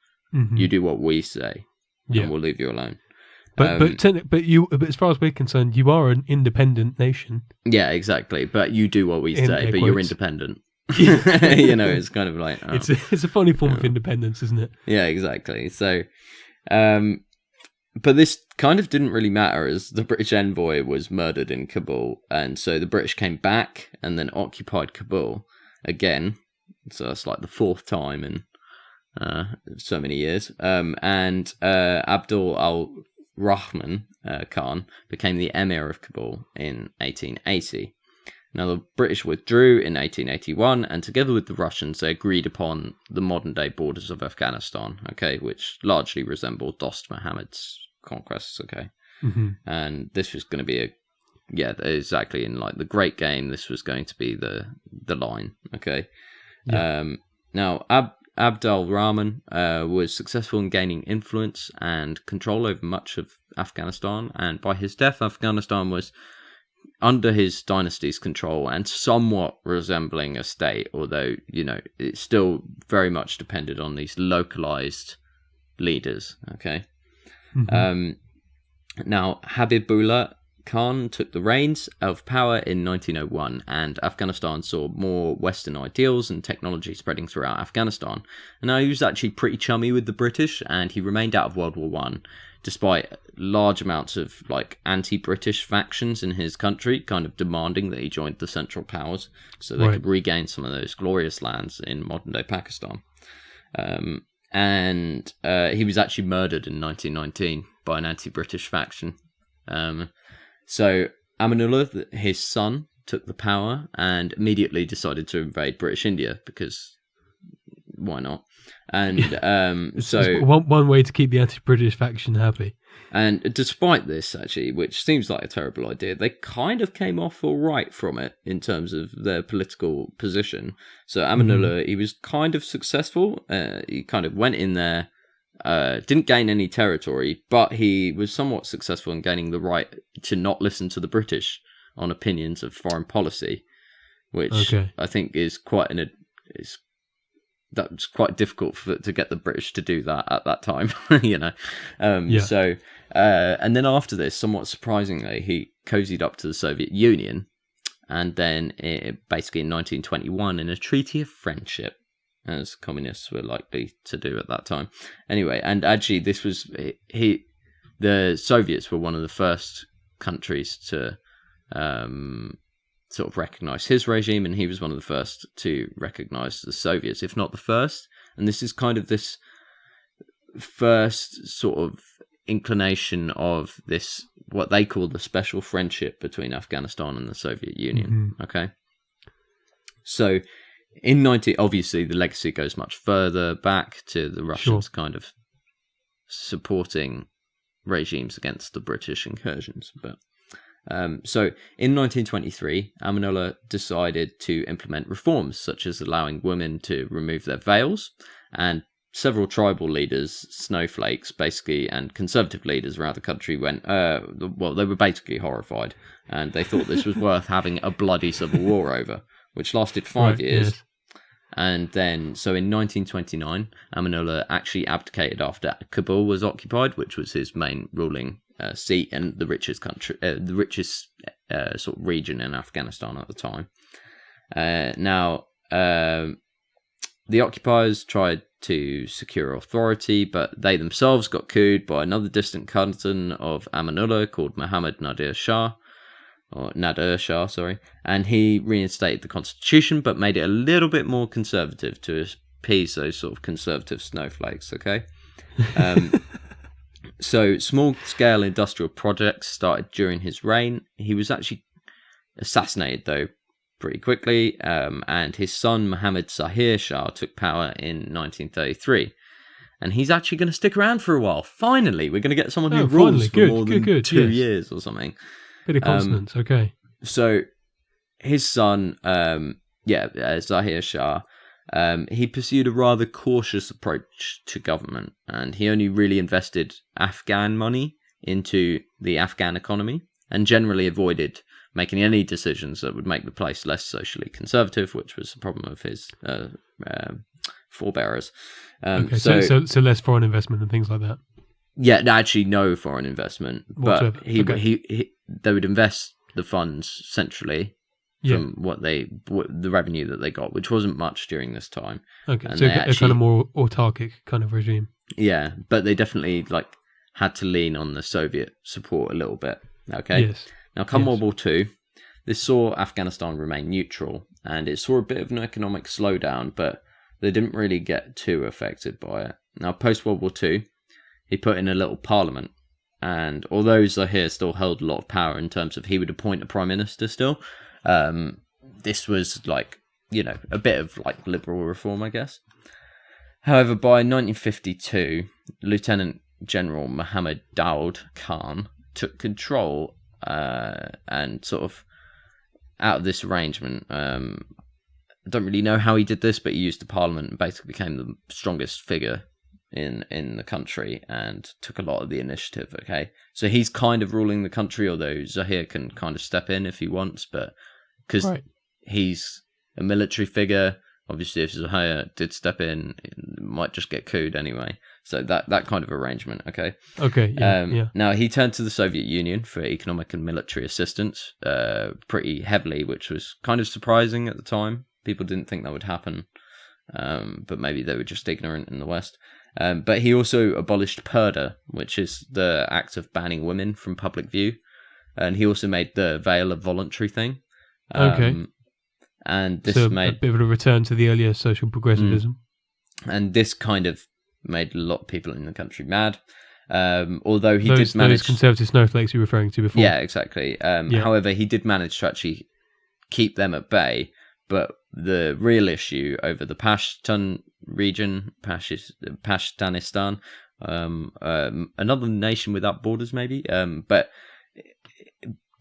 Speaker 1: you do what we say, and we'll leave you alone.
Speaker 2: But as far as we're concerned, you are an independent nation.
Speaker 1: Yeah, exactly. But you do what we say, but you're independent. It's kind of like
Speaker 2: it's a funny form of independence, isn't it?
Speaker 1: Yeah, exactly. So but this kind of didn't really matter, as the British envoy was murdered in Kabul, and so the British came back and then occupied Kabul again. So that's like the fourth time in so many years. And Abdul al-Rahman Khan became the emir of Kabul in 1880. Now, the British withdrew in 1881, and together with the Russians, they agreed upon the modern-day borders of Afghanistan, okay, which largely resembled Dost Muhammad's conquests, okay.
Speaker 2: Mm-hmm.
Speaker 1: And this was going to be exactly in like the Great Game, this was going to be the line, okay. Yeah. Now, Abd al-Rahman was successful in gaining influence and control over much of Afghanistan, and by his death, Afghanistan was under his dynasty's control and somewhat resembling a state, although, it still very much depended on these localized leaders, okay? Mm-hmm. Now, Habibullah Khan took the reins of power in 1901, and Afghanistan saw more Western ideals and technology spreading throughout Afghanistan. And now he was actually pretty chummy with the British, and he remained out of World War I, despite large amounts of like anti-British factions in his country kind of demanding that he joined the Central Powers so they could regain some of those glorious lands in modern-day Pakistan. And he was actually murdered in 1919 by an anti-British faction. So Amanullah, his son, took the power and immediately decided to invade British India, because why not? And so
Speaker 2: one way to keep the anti-British faction happy.
Speaker 1: And despite this, actually, which seems like a terrible idea, they kind of came off all right from it in terms of their political position. So Amanullah, he was kind of successful. He kind of went in there. Didn't gain any territory, but he was somewhat successful in gaining the right to not listen to the British on opinions of foreign policy, which I think is that's quite difficult to get the British to do that at that time, So, and then after this, somewhat surprisingly, he cozied up to the Soviet Union, and then basically in 1921, in a treaty of friendship, as communists were likely to do at that time. Anyway, and actually this was, the Soviets were one of the first countries to sort of recognize his regime, and he was one of the first to recognize the Soviets, if not the first. And this is kind of this first sort of inclination of this, what they call the special friendship between Afghanistan and the Soviet Union. Okay. So, obviously the legacy goes much further back to the Russians kind of supporting regimes against the British incursions. But so in 1923, Amanullah decided to implement reforms such as allowing women to remove their veils, and several tribal leaders, snowflakes basically, and conservative leaders around the country went, they were basically horrified, and they thought this was worth having a bloody civil war over, which lasted 5 years. Yes. And then, so in 1929, Amanullah actually abdicated after Kabul was occupied, which was his main ruling seat and the richest country, the richest sort of region in Afghanistan at the time. Now, the occupiers tried to secure authority, but they themselves got couped by another distant cousin of Amanullah called Muhammad Nadir Shah, and he reinstated the constitution, but made it a little bit more conservative to appease those sort of conservative snowflakes, okay? So small-scale industrial projects started during his reign. He was actually assassinated, though, pretty quickly, and his son, Muhammad Zahir Shah, took power in 1933. And he's actually going to stick around for a while. Finally, we're going to get someone who rules for more than 2 years or something.
Speaker 2: Bit of consonance, okay.
Speaker 1: So his son, Zahir Shah, he pursued a rather cautious approach to government, and he only really invested Afghan money into the Afghan economy, and generally avoided making any decisions that would make the place less socially conservative, which was the problem of his forebearers.
Speaker 2: So less foreign investment and things like that.
Speaker 1: Yeah, actually no foreign investment, but they would invest the funds centrally from the revenue that they got, which wasn't much during this time.
Speaker 2: Okay, and so a kind of more autarkic kind of regime.
Speaker 1: Yeah, but they definitely had to lean on the Soviet support a little bit. Okay.
Speaker 2: Yes.
Speaker 1: Now, come World War II, this saw Afghanistan remain neutral, and it saw a bit of an economic slowdown, but they didn't really get too affected by it. Now, post-World War II, he put in a little parliament, and although Zahir still held a lot of power in terms of he would appoint a prime minister still, this was like, a bit of like liberal reform, I guess. However, by 1952, Lieutenant General Muhammad Daoud Khan took control and sort of out of this arrangement. I don't really know how he did this, but he used the parliament and basically became the strongest figure in the country and took a lot of the initiative. Okay, so he's kind of ruling the country, although Zahir can kind of step in if he wants, but because he's a military figure, obviously if Zahir did step in, it might just get couped anyway. So that kind of arrangement. Okay.
Speaker 2: Yeah.
Speaker 1: Now he turned to the Soviet Union for economic and military assistance pretty heavily, which was kind of surprising at the time. People didn't think that would happen, but maybe they were just ignorant in the West. But he also abolished purdah, which is the act of banning women from public view. And he also made the veil a voluntary thing. And this made
Speaker 2: a bit of a return to the earlier social progressivism.
Speaker 1: And this kind of made a lot of people in the country mad. Although he did manage...
Speaker 2: Those conservative snowflakes you were referring to before.
Speaker 1: Yeah, exactly. However, he did manage to actually keep them at bay. But the real issue over the Pashtun region, Pashtanistan, another nation without borders maybe, but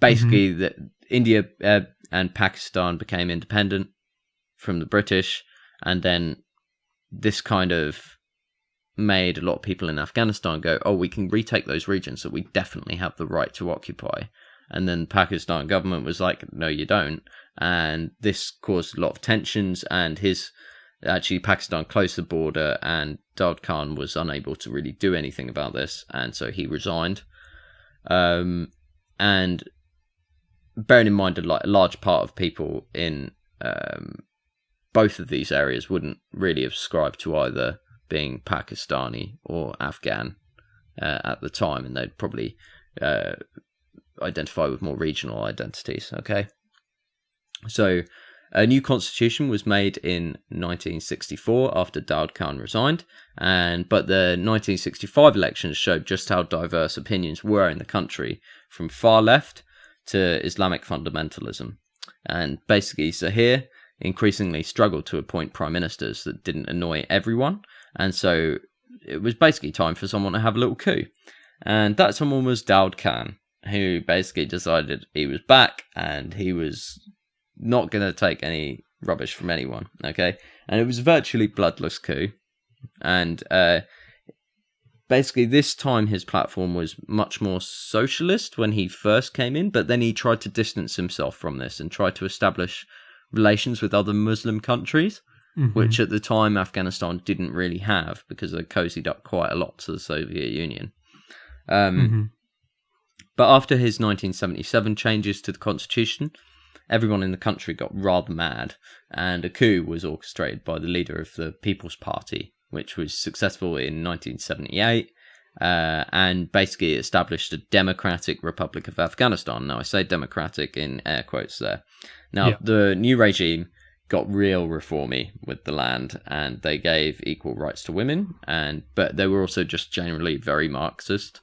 Speaker 1: basically India and Pakistan became independent from the British, and then this kind of made a lot of people in Afghanistan go, oh, we can retake those regions that we definitely have the right to occupy. And then the Pakistan government was like, no, you don't. And this caused a lot of tensions, and Pakistan closed the border, and Daud Khan was unable to really do anything about this, and so he resigned. And bearing in mind a large part of people in both of these areas wouldn't really have subscribed to either being Pakistani or Afghan at the time, and they'd probably identify with more regional identities. Okay, so a new constitution was made in 1964 after Daud Khan resigned, but the 1965 elections showed just how diverse opinions were in the country, from far left to Islamic fundamentalism. And basically Zahir increasingly struggled to appoint prime ministers that didn't annoy everyone, and so it was basically time for someone to have a little coup. And that someone was Daud Khan, who basically decided he was back and he was not going to take any rubbish from anyone. Okay, and it was a virtually bloodless coup, and basically this time his platform was much more socialist when he first came in, but then he tried to distance himself from this and tried to establish relations with other Muslim countries, which at the time Afghanistan didn't really have, because they cozied up quite a lot to the Soviet Union. But after his 1977 changes to the constitution, everyone in the country got rather mad, and a coup was orchestrated by the leader of the People's Party, which was successful in 1978, and basically established a democratic Republic of Afghanistan. Now, I say democratic in air quotes there. Now, the new regime got real reformy with the land, and they gave equal rights to women, but they were also just generally very Marxist.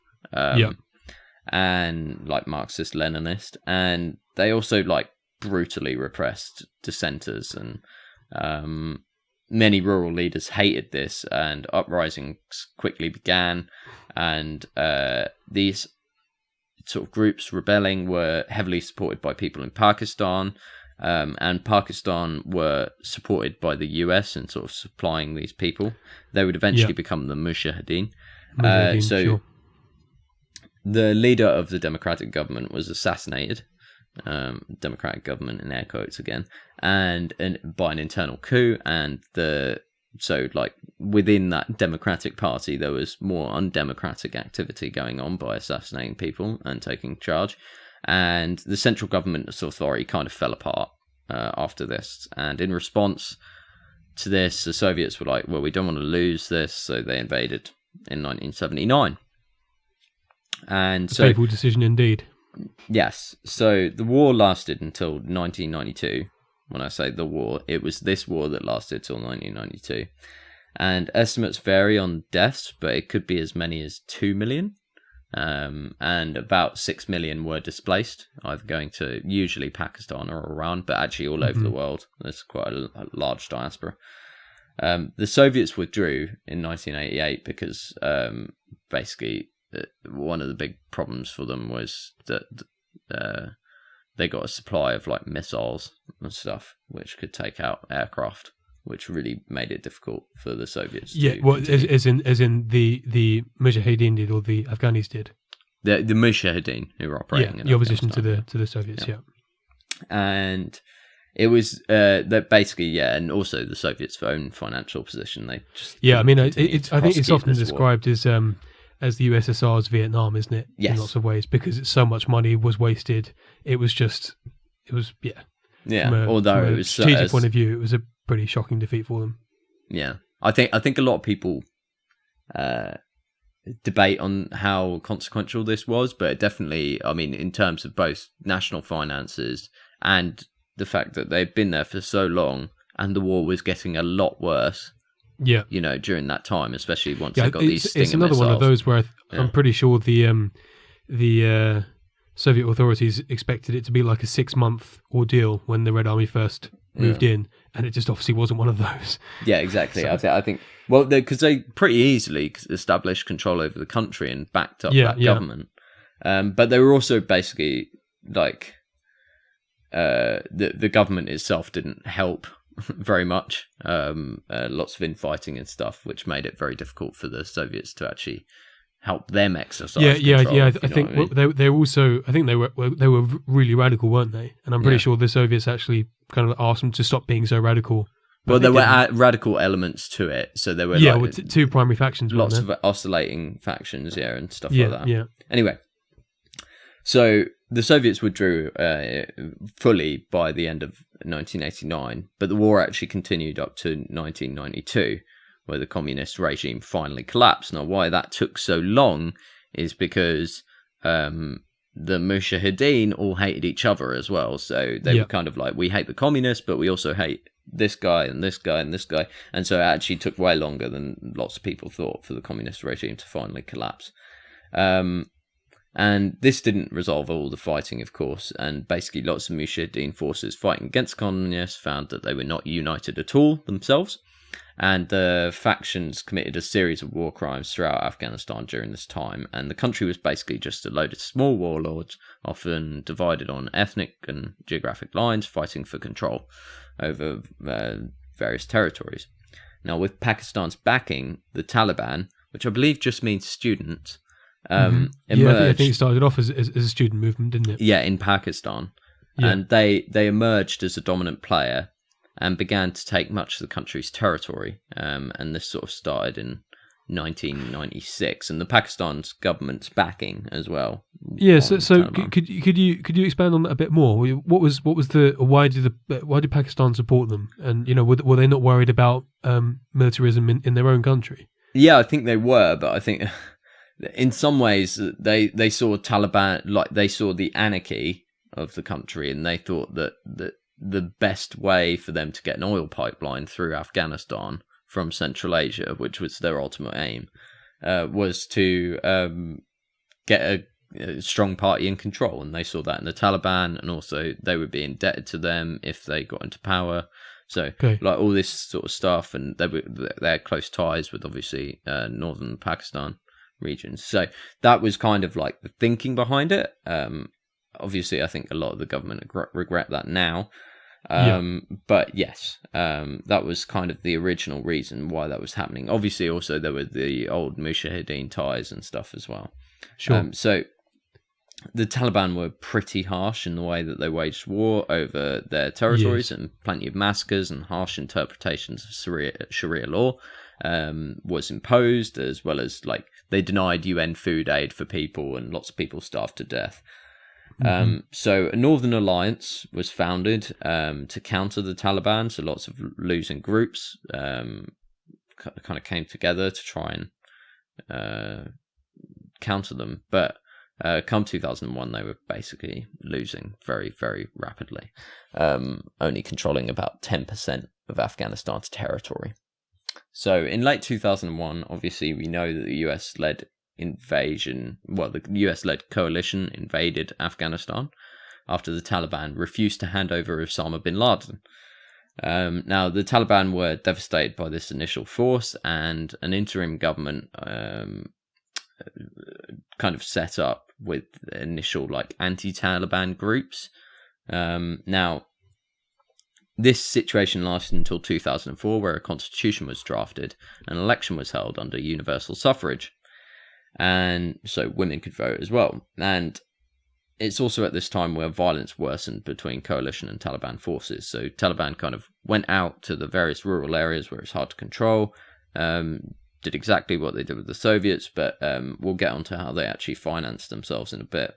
Speaker 1: And like Marxist-Leninist, and they also like brutally repressed dissenters, and many rural leaders hated this, and uprisings quickly began, and these sort of groups rebelling were heavily supported by people in Pakistan, and Pakistan were supported by the US in sort of supplying these people. They would eventually become the Mujahideen.
Speaker 2: Sure.
Speaker 1: The leader of the democratic government was assassinated, democratic government in air quotes again, and by an internal coup, and so like within that democratic party there was more undemocratic activity going on by assassinating people and taking charge, and the central government's authority kind of fell apart after this. And in response to this, the Soviets were like, well, we don't want to lose this, so they invaded in 1979. And
Speaker 2: A
Speaker 1: so,
Speaker 2: fateful decision indeed.
Speaker 1: yes, so the war lasted until 1992. When I say the war, it was this war that lasted till 1992. And estimates vary on deaths, but it could be as many as 2 million. And about 6 million were displaced, either going to usually Pakistan or Iran, but actually all over the world. There's quite a large diaspora. The Soviets withdrew in 1988 because basically one of the big problems for them was that they got a supply of like missiles and stuff, which could take out aircraft, which really made it difficult for the Soviets.
Speaker 2: Yeah,
Speaker 1: to
Speaker 2: well,
Speaker 1: continue.
Speaker 2: as in the Mujahideen did, or the Afghanis did.
Speaker 1: The Mujahideen who were operating in
Speaker 2: the opposition
Speaker 1: Afghanistan.
Speaker 2: to the Soviets. Yeah.
Speaker 1: And it was that basically, and also the Soviets' own financial position. They just
Speaker 2: I mean, I think it's
Speaker 1: prosecute
Speaker 2: often
Speaker 1: this war.
Speaker 2: described as the USSR's Vietnam, isn't it?
Speaker 1: Yes.
Speaker 2: In lots of ways, because so much money was wasted. It was
Speaker 1: Although
Speaker 2: from
Speaker 1: it
Speaker 2: a
Speaker 1: was
Speaker 2: strategic point of view, it was a pretty shocking defeat for them.
Speaker 1: Yeah, I think a lot of people debate on how consequential this was, but definitely, I mean, in terms of both national finances and the fact that they'd been there for so long, and the war was getting a lot worse.
Speaker 2: Yeah,
Speaker 1: during that time, especially once they got these Stinger
Speaker 2: it's another
Speaker 1: missiles.
Speaker 2: one of those where I'm pretty sure the Soviet authorities expected it to be like a 6-month ordeal when the Red Army first moved in, and it just obviously wasn't one of those.
Speaker 1: Yeah, exactly.
Speaker 2: So,
Speaker 1: I think well, because they pretty easily established control over the country and backed up that government, but they were also basically like the government itself didn't help very much. Lots of infighting and stuff, which made it very difficult for the Soviets to actually help them exercise control.
Speaker 2: I think they also, I think they were really radical, weren't they? And I'm pretty sure the Soviets actually kind of asked them to stop being so radical.
Speaker 1: Well, there were radical elements to it, so there were
Speaker 2: two primary factions,
Speaker 1: lots of oscillating factions, and stuff like that.
Speaker 2: Yeah.
Speaker 1: Anyway, so the Soviets withdrew fully by the end of 1989, but the war actually continued up to 1992, where the communist regime finally collapsed. Now, why that took so long is because the Mujahideen all hated each other as well. So they were kind of like, we hate the communists, but we also hate this guy and this guy and this guy. And so it actually took way longer than lots of people thought for the communist regime to finally collapse. And this didn't resolve all the fighting, of course, and basically lots of Mujahideen forces fighting against communists found that they were not united at all themselves, and the factions committed a series of war crimes throughout Afghanistan during this time, and the country was basically just a load of small warlords, often divided on ethnic and geographic lines, fighting for control over various territories. Now, with Pakistan's backing, the Taliban, which I believe just means students, emerged.
Speaker 2: I think it started off as a student movement, didn't it?
Speaker 1: Yeah, in Pakistan.
Speaker 2: Yeah.
Speaker 1: And they emerged as a dominant player and began to take much of the country's territory. And this sort of started in 1996, and the Pakistan's government's backing as well.
Speaker 2: Yeah, so could you expand on that a bit more? Why did Pakistan support them? And were they not worried about militarism in their own country?
Speaker 1: Yeah, I think they were, but I think in some ways they saw Taliban, like they saw the anarchy of the country, and they thought that the best way for them to get an oil pipeline through Afghanistan from Central Asia, which was their ultimate aim, was to get a strong party in control. And they saw that in the Taliban, and also they would be indebted to them if they got into power. So, like all this sort of stuff, and they had close ties with obviously northern Pakistan regions. So that was kind of like the thinking behind it. Obviously, I think a lot of the government regret that now. But yes, that was kind of the original reason why that was happening. Obviously, also there were the old Mujahideen ties and stuff as well.
Speaker 2: Sure.
Speaker 1: So the Taliban were pretty harsh in the way that they waged war over their territories, and plenty of massacres and harsh interpretations of Sharia law was imposed, as well as like they denied UN food aid for people, and lots of people starved to death. So a Northern Alliance was founded to counter the Taliban. So lots of losing groups kind of came together to try and counter them. But Come 2001, they were basically losing very, very rapidly, only controlling about 10% of Afghanistan's territory. So in late 2001, obviously, we know that the US-led the US-led coalition invaded Afghanistan after the Taliban refused to hand over Osama bin Laden. Now, the Taliban were devastated by this initial force, and an interim government kind of set up with initial anti-Taliban groups. Now, this situation lasted until 2004, where a constitution was drafted, an election was held under universal suffrage, and so women could vote as well. And it's also at this time where violence worsened between coalition and Taliban forces. So Taliban kind of went out to the various rural areas where it's hard to control, did exactly what they did with the Soviets, but we'll get onto how they actually financed themselves in a bit.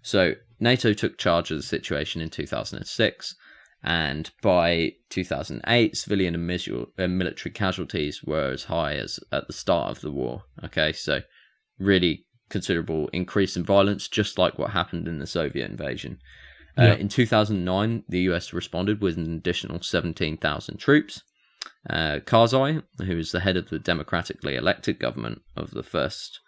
Speaker 1: So NATO took charge of the situation in 2006, and by 2008, civilian and military casualties were as high as at the start of the war. Okay, so really considerable increase in violence, just like what happened in the Soviet invasion. In 2009, the US responded with an additional 17,000 troops. Karzai, who is the head of the democratically elected government of the first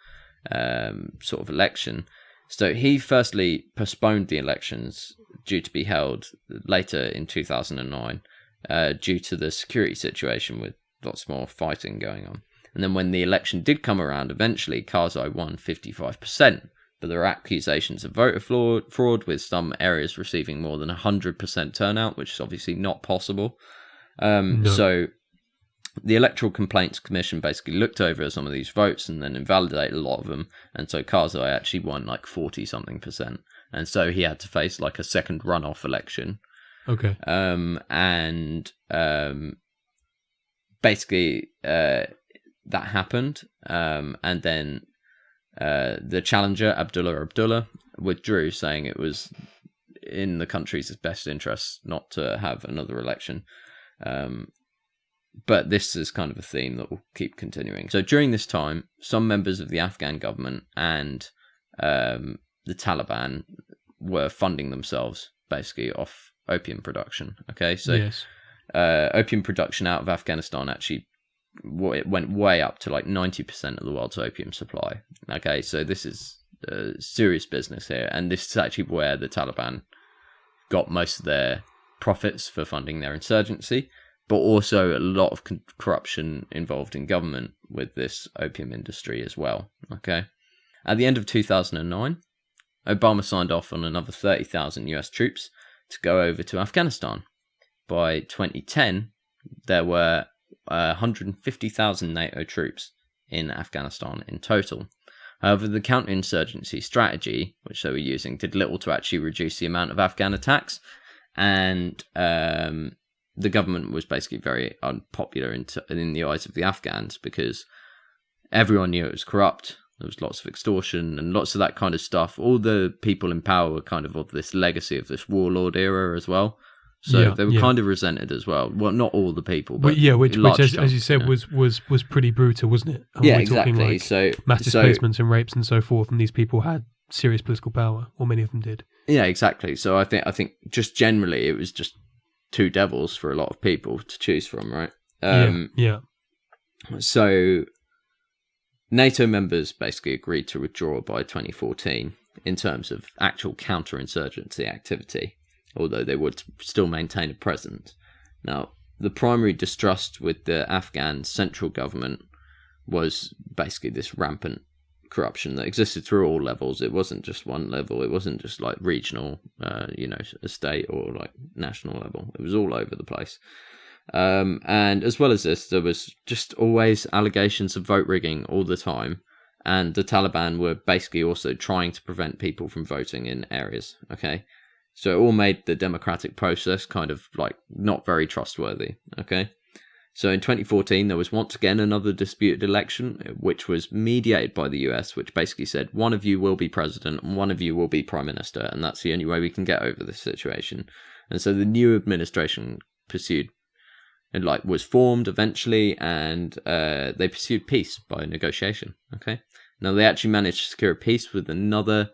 Speaker 1: sort of election, so he firstly postponed the elections due to be held later in 2009 due to the security situation with lots more fighting going on. And then when the election did come around, eventually Karzai won 55%, but there are accusations of voter fraud, with some areas receiving more than 100% turnout, which is obviously not possible. No. So the Electoral Complaints Commission basically looked over some of these votes and then invalidated a lot of them, and so Karzai actually won 40-something%, and so he had to face a second runoff election.
Speaker 2: Okay.
Speaker 1: Basically that happened, and then the challenger Abdullah withdrew, saying it was in the country's best interest not to have another election. But this is kind of a theme that will keep continuing. So during this time, some members of the Afghan government and the Taliban were funding themselves basically off opium production. Okay, so
Speaker 2: yes.
Speaker 1: Opium production out of Afghanistan actually it went way up to 90% of the world's opium supply. Okay, so this is serious business here, and this is actually where the Taliban got most of their profits for funding their insurgency, but also a lot of corruption involved in government with this opium industry as well. Okay, at the end of 2009, Obama signed off on another 30,000 US troops to go over to Afghanistan. By 2010, there were 150,000 NATO troops in Afghanistan in total. However, the counterinsurgency strategy, which they were using, did little to actually reduce the amount of Afghan attacks, and the government was basically very unpopular in the eyes of the Afghans because everyone knew it was corrupt. There was lots of extortion and lots of that kind of stuff. All the people in power were kind of this legacy of this warlord era as well. So they were kind of resented as well. Well, not all the people, but
Speaker 2: which as you said, was pretty brutal, wasn't it?
Speaker 1: We're exactly.
Speaker 2: So mass displacements and rapes and so forth, and these people had serious political power, or many of them did.
Speaker 1: Yeah, exactly. So I think just generally it was just two devils for a lot of people to choose from, right? So NATO members basically agreed to withdraw by 2014 in terms of actual counterinsurgency activity, although they would still maintain a presence. Now, the primary distrust with the Afghan central government was basically this rampant corruption that existed through all levels. It wasn't just one level. It wasn't just regional, a state or national level. It was all over the place. And as well as this, there was just always allegations of vote rigging all the time. And the Taliban were basically also trying to prevent people from voting in areas. Okay. So it all made the democratic process kind of not very trustworthy. Okay. So in 2014, there was once again another disputed election, which was mediated by the US, which basically said one of you will be president and one of you will be prime minister. And that's the only way we can get over this situation. And so the new administration was formed eventually, and they pursued peace by negotiation. Okay. Now they actually managed to secure a peace with another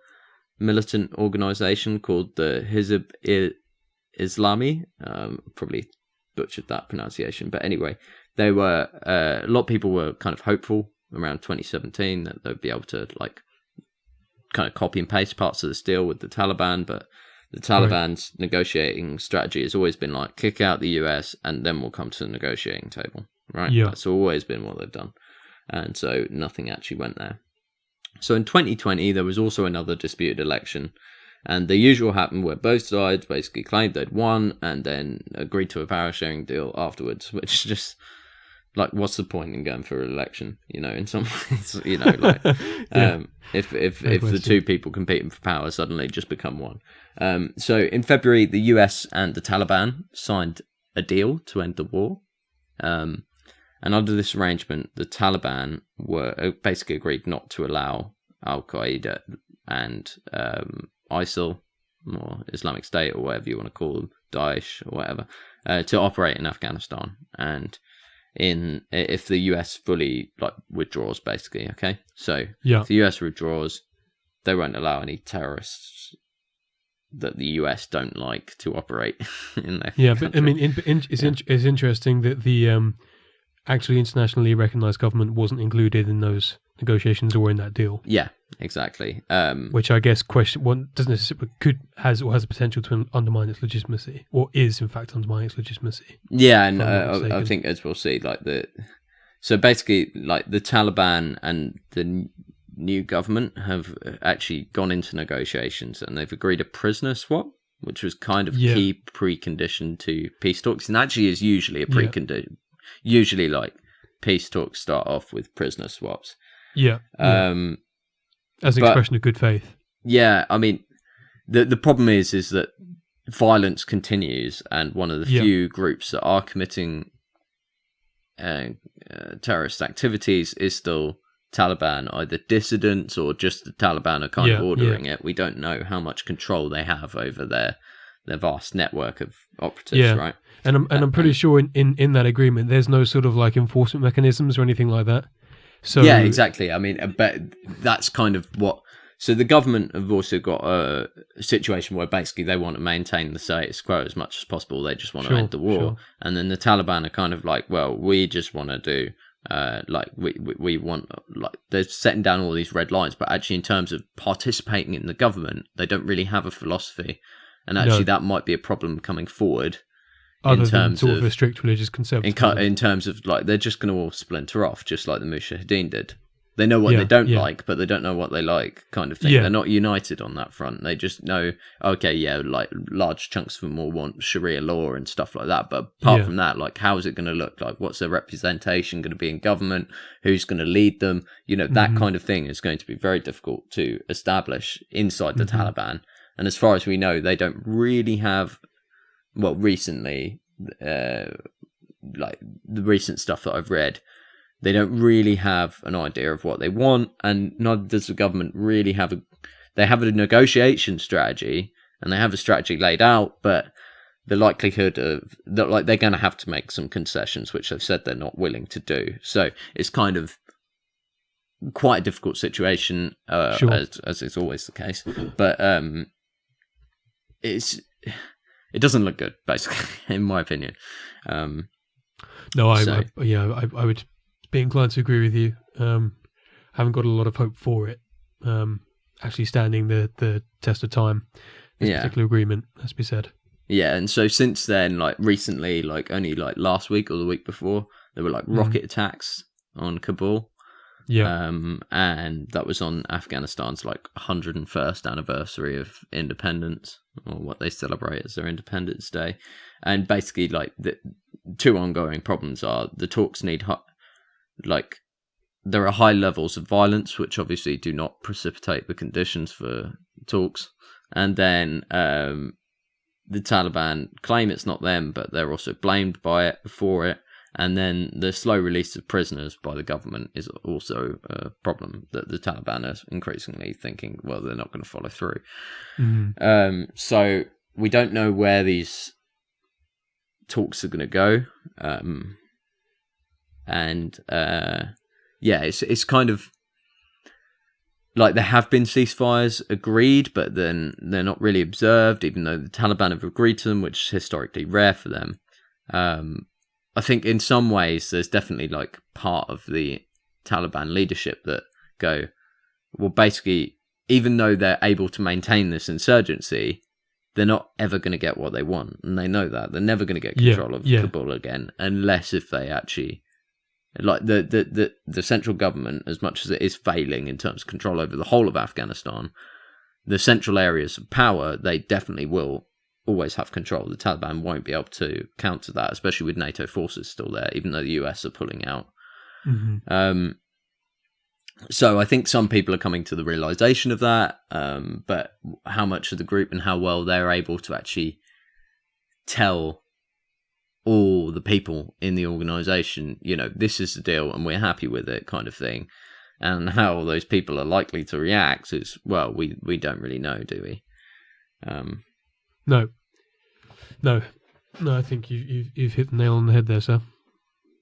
Speaker 1: militant organization called the Islami. Probably butchered that pronunciation, but anyway, they were a lot of people were kind of hopeful around 2017 that they'd be able to like kind of copy and paste parts of this deal with the Taliban, but the Taliban's negotiating strategy has always been like kick out the US and then we'll come to the negotiating table, right?
Speaker 2: Yeah.
Speaker 1: That's always been what they've done. And so nothing actually went there. So in 2020, there was also another disputed election. And the usual happened where both sides basically claimed they'd won and then agreed to a power sharing deal afterwards, which just like, what's the point in going for an election? You know, in some ways, you know, like if the two people competing for power suddenly just become one. So in February, the US and the Taliban signed a deal to end the war. And under this arrangement, the Taliban were basically agreed not to allow Al Qaeda and ISIL or Islamic State or whatever you want to call them, Daesh or whatever, to operate in Afghanistan. And if the US fully like withdraws, basically, okay. So if the US withdraws, they won't allow any terrorists that the US don't like to operate in their country.
Speaker 2: But I mean, it's interesting that the actually internationally recognized government wasn't included in those negotiations or in that deal.
Speaker 1: Yeah, exactly.
Speaker 2: Which I guess has the potential to undermine its legitimacy, or is in fact undermining its legitimacy.
Speaker 1: Yeah, and I think as we'll see, so basically, like the Taliban and the new government have actually gone into negotiations and they've agreed a prisoner swap, which was kind of key precondition to peace talks, and actually is usually a precondition. Usually, like peace talks start off with prisoner swaps.
Speaker 2: As an expression of good faith. Yeah,
Speaker 1: I mean, the problem is that violence continues, and one of the few groups that are committing terrorist activities is still Taliban, either dissidents or just the Taliban are kind of ordering it. We don't know how much control they have over their vast network of operatives, right?
Speaker 2: And I'm pretty sure in that agreement, there's no sort of like enforcement mechanisms or anything like that. So
Speaker 1: yeah, exactly. I mean, but that's kind of what. So the government have also got a situation where basically they want to maintain the status quo as much as possible. They just want to end the war, and then the Taliban are kind of like, well, we just want to do. We want, like, they're setting down all these red lines, but actually in terms of participating in the government, they don't really have a philosophy, and actually that might be a problem coming forward.
Speaker 2: Other than sort of a strict religious conservatism.
Speaker 1: In terms of, like, they're just going to all splinter off, just like the Mujahideen did. They know what they don't like, but they don't know what they like, kind of thing. They're not united on that front. They just know, okay, like, large chunks of them all want Sharia law and stuff like that. But apart from that, like, how is it going to look like? What's their representation going to be in government? Who's going to lead them? You know, that kind of thing is going to be very difficult to establish inside the Taliban. And as far as we know, they don't really have... Well, recently, like the recent stuff that I've read, they don't really have an idea of what they want, and neither does the government really have they have a negotiation strategy, and they have a strategy laid out, but the likelihood of that, like, they're going to have to make some concessions, which they've said they're not willing to do. So it's kind of quite a difficult situation, as is always the case. But it doesn't look good, basically, in my opinion.
Speaker 2: I would be inclined to agree with you. Haven't got a lot of hope for it actually standing the test of time. This particular agreement, has to be said. Yeah,
Speaker 1: and so since then, like recently, like only like last week or the week before, there were like rocket attacks on Kabul.
Speaker 2: Yeah.
Speaker 1: And that was on Afghanistan's like 101st anniversary of independence, or what they celebrate as their Independence Day. And basically, like, the two ongoing problems are the talks need, there are high levels of violence, which obviously do not precipitate the conditions for talks. And then the Taliban claim it's not them, but they're also blamed for it. And then the slow release of prisoners by the government is also a problem that the Taliban are increasingly thinking, well, they're not going to follow through. So we don't know where these talks are going to go. It's kind of like there have been ceasefires agreed, but then they're not really observed, even though the Taliban have agreed to them, which is historically rare for them. I think in some ways there's definitely like part of the Taliban leadership that go, well, basically, even though they're able to maintain this insurgency, they're not ever going to get what they want, and they know that they're never going to get control of Kabul again, unless if they actually, like the central government, as much as it is failing in terms of control over the whole of Afghanistan, the central areas of power, they definitely will always have control. The Taliban won't be able to counter that, especially with NATO forces still there, even though the US are pulling out. Mm-hmm. So I think some people are coming to the realization of that, but how much of the group and how well they're able to actually tell all the people in the organization, you know, this is the deal and we're happy with it, kind of thing, and how those people are likely to react is, well, we don't really know, do we?
Speaker 2: No. I think you've hit the nail on the head there, sir.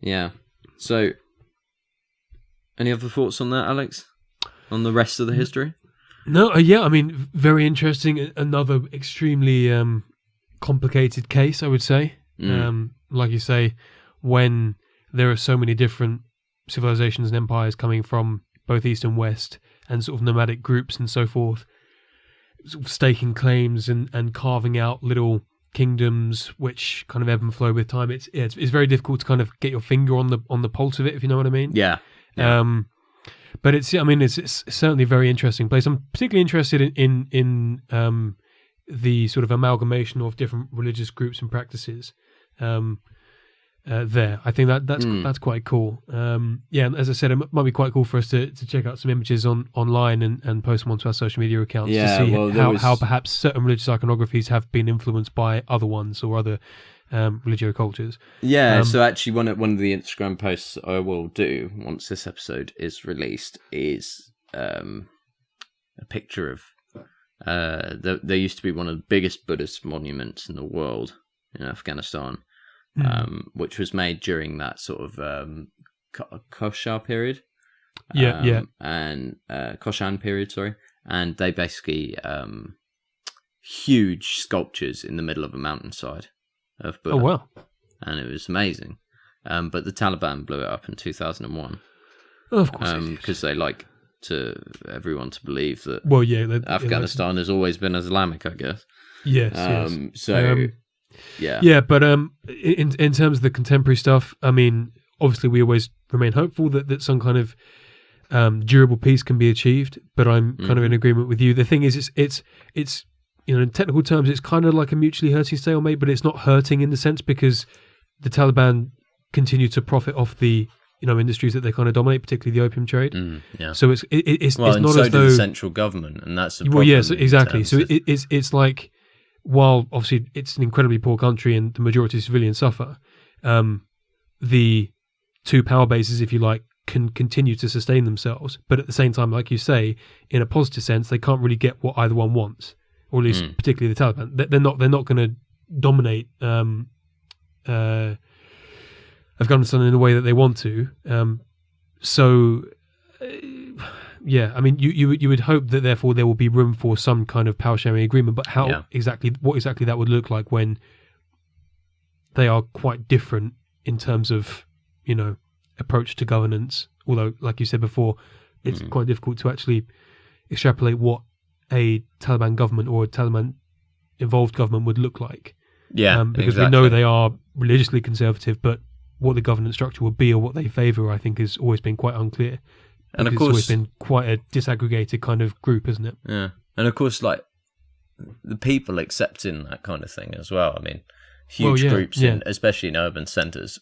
Speaker 1: Yeah. So, any other thoughts on that, Alex? On the rest of the history?
Speaker 2: No, yeah, I mean, very interesting. Another extremely complicated case, I would say. Like you say, when there are so many different civilizations and empires coming from both East and West, and sort of nomadic groups and so forth, sort of staking claims and carving out little kingdoms which kind of ebb and flow with time. It's very difficult to kind of get your finger on the pulse of it, if you know what I mean.
Speaker 1: Yeah.
Speaker 2: But it's certainly a very interesting place. I'm particularly interested in the sort of amalgamation of different religious groups and practices there. I think that's quite cool. And as I said, it might be quite cool for us to check out some images online and post them onto our social media accounts to see how perhaps certain religious iconographies have been influenced by other ones or other religio cultures.
Speaker 1: Yeah, so actually one of the Instagram posts I will do once this episode is released is a picture of there used to be one of the biggest Buddhist monuments in the world in Afghanistan, which was made during that sort of Koshar period. And Koshan period, sorry. And they basically huge sculptures in the middle of a mountainside of Buddha.
Speaker 2: Oh, wow.
Speaker 1: And it was amazing. But the Taliban blew it up in 2001.
Speaker 2: Oh, of course.
Speaker 1: Because they like everyone to believe that Afghanistan has always been Islamic, I guess.
Speaker 2: Yes.
Speaker 1: Yeah.
Speaker 2: Yeah, but in terms of the contemporary stuff, I mean, obviously we always remain hopeful that some kind of durable peace can be achieved, but I'm kind of in agreement with you. The thing is, it's in technical terms, it's kind of like a mutually hurting stalemate, but it's not hurting in the sense because the Taliban continue to profit off the industries that they kind of dominate, particularly the opium trade. So it's not
Speaker 1: so
Speaker 2: as though
Speaker 1: the central government, and that's the problem.
Speaker 2: Well, yes, exactly. So it's like, while obviously it's an incredibly poor country and the majority of civilians suffer, the two power bases, if you like, can continue to sustain themselves, but at the same time, like you say, in a positive sense, they can't really get what either one wants, or at least particularly the Taliban. They're not going to dominate Afghanistan in the way that they want to. Yeah, I mean, you would hope that therefore there will be room for some kind of power sharing agreement, but what exactly that would look like when they are quite different in terms of approach to governance. Although, like you said before, it's quite difficult to actually extrapolate what a Taliban government or a Taliban involved government would look like.
Speaker 1: Yeah,
Speaker 2: because we know they are religiously conservative, but what the governance structure would be or what they favour, I think, has always been quite unclear.
Speaker 1: And of course,
Speaker 2: it's always been quite a disaggregated kind of group, isn't it?
Speaker 1: Yeah, and of course, like the people accepting that kind of thing as well. I mean, huge groups, especially in urban centres,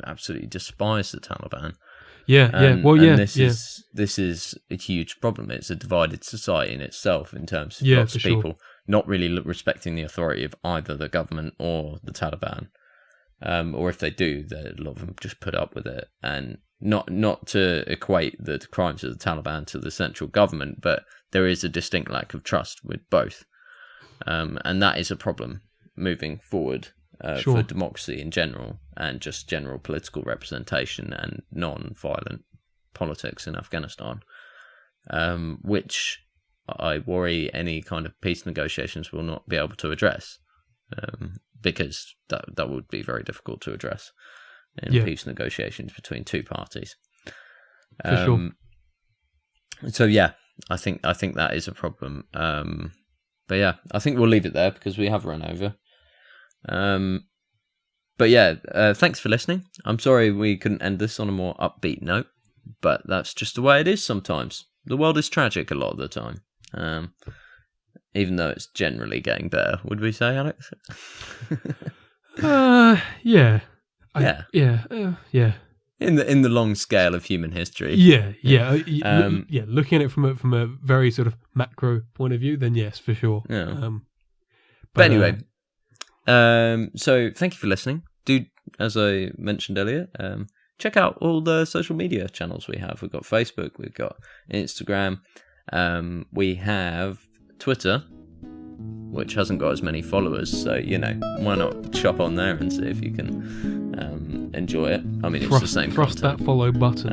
Speaker 1: absolutely despise the Taliban. This is a huge problem. It's a divided society in itself in terms of lots of people not really respecting the authority of either the government or the Taliban. Or if they do, a lot of them just put up with it. And not to equate the crimes of the Taliban to the central government, but there is a distinct lack of trust with both. And that is a problem moving forward for democracy in general and just general political representation and non-violent politics in Afghanistan. which I worry any kind of peace negotiations will not be able to address, because that would be very difficult to address in peace negotiations between two parties.
Speaker 2: For sure.
Speaker 1: So yeah, I think that is a problem. But yeah, I think we'll leave it there because we have run over. But yeah, thanks for listening. I'm sorry we couldn't end this on a more upbeat note, but that's just the way it is sometimes. The world is tragic a lot of the time, even though it's generally getting better. Would we say, Alex?
Speaker 2: Yeah.
Speaker 1: In the long scale of human history.
Speaker 2: Looking at it from a very sort of macro point of view, then yes, for sure.
Speaker 1: Yeah. But anyway, so thank you for listening. Do, as I mentioned earlier, check out all the social media channels we have. We've got Facebook, we've got Instagram, we have Twitter, which hasn't got as many followers, so why not shop on there and see if you can enjoy it. I mean, it's the same
Speaker 2: thrust
Speaker 1: content.
Speaker 2: That follow button.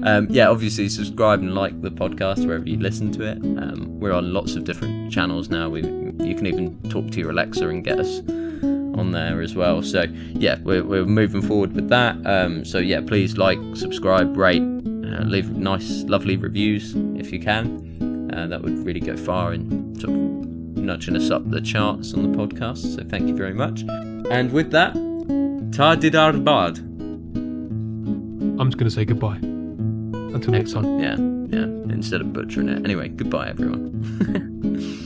Speaker 1: Obviously subscribe and like the podcast wherever you listen to it. We're on lots of different channels now. You can even talk to your Alexa and get us on there as well. So yeah, we're moving forward with that. So yeah, please like, subscribe, rate, leave nice lovely reviews if you can. That would really go far in sort of nudging us up the charts on the podcast. So thank you very much. And with that, ta didar bad.
Speaker 2: I'm just going to say goodbye. Until next time.
Speaker 1: Yeah. Instead of butchering it. Anyway, goodbye everyone.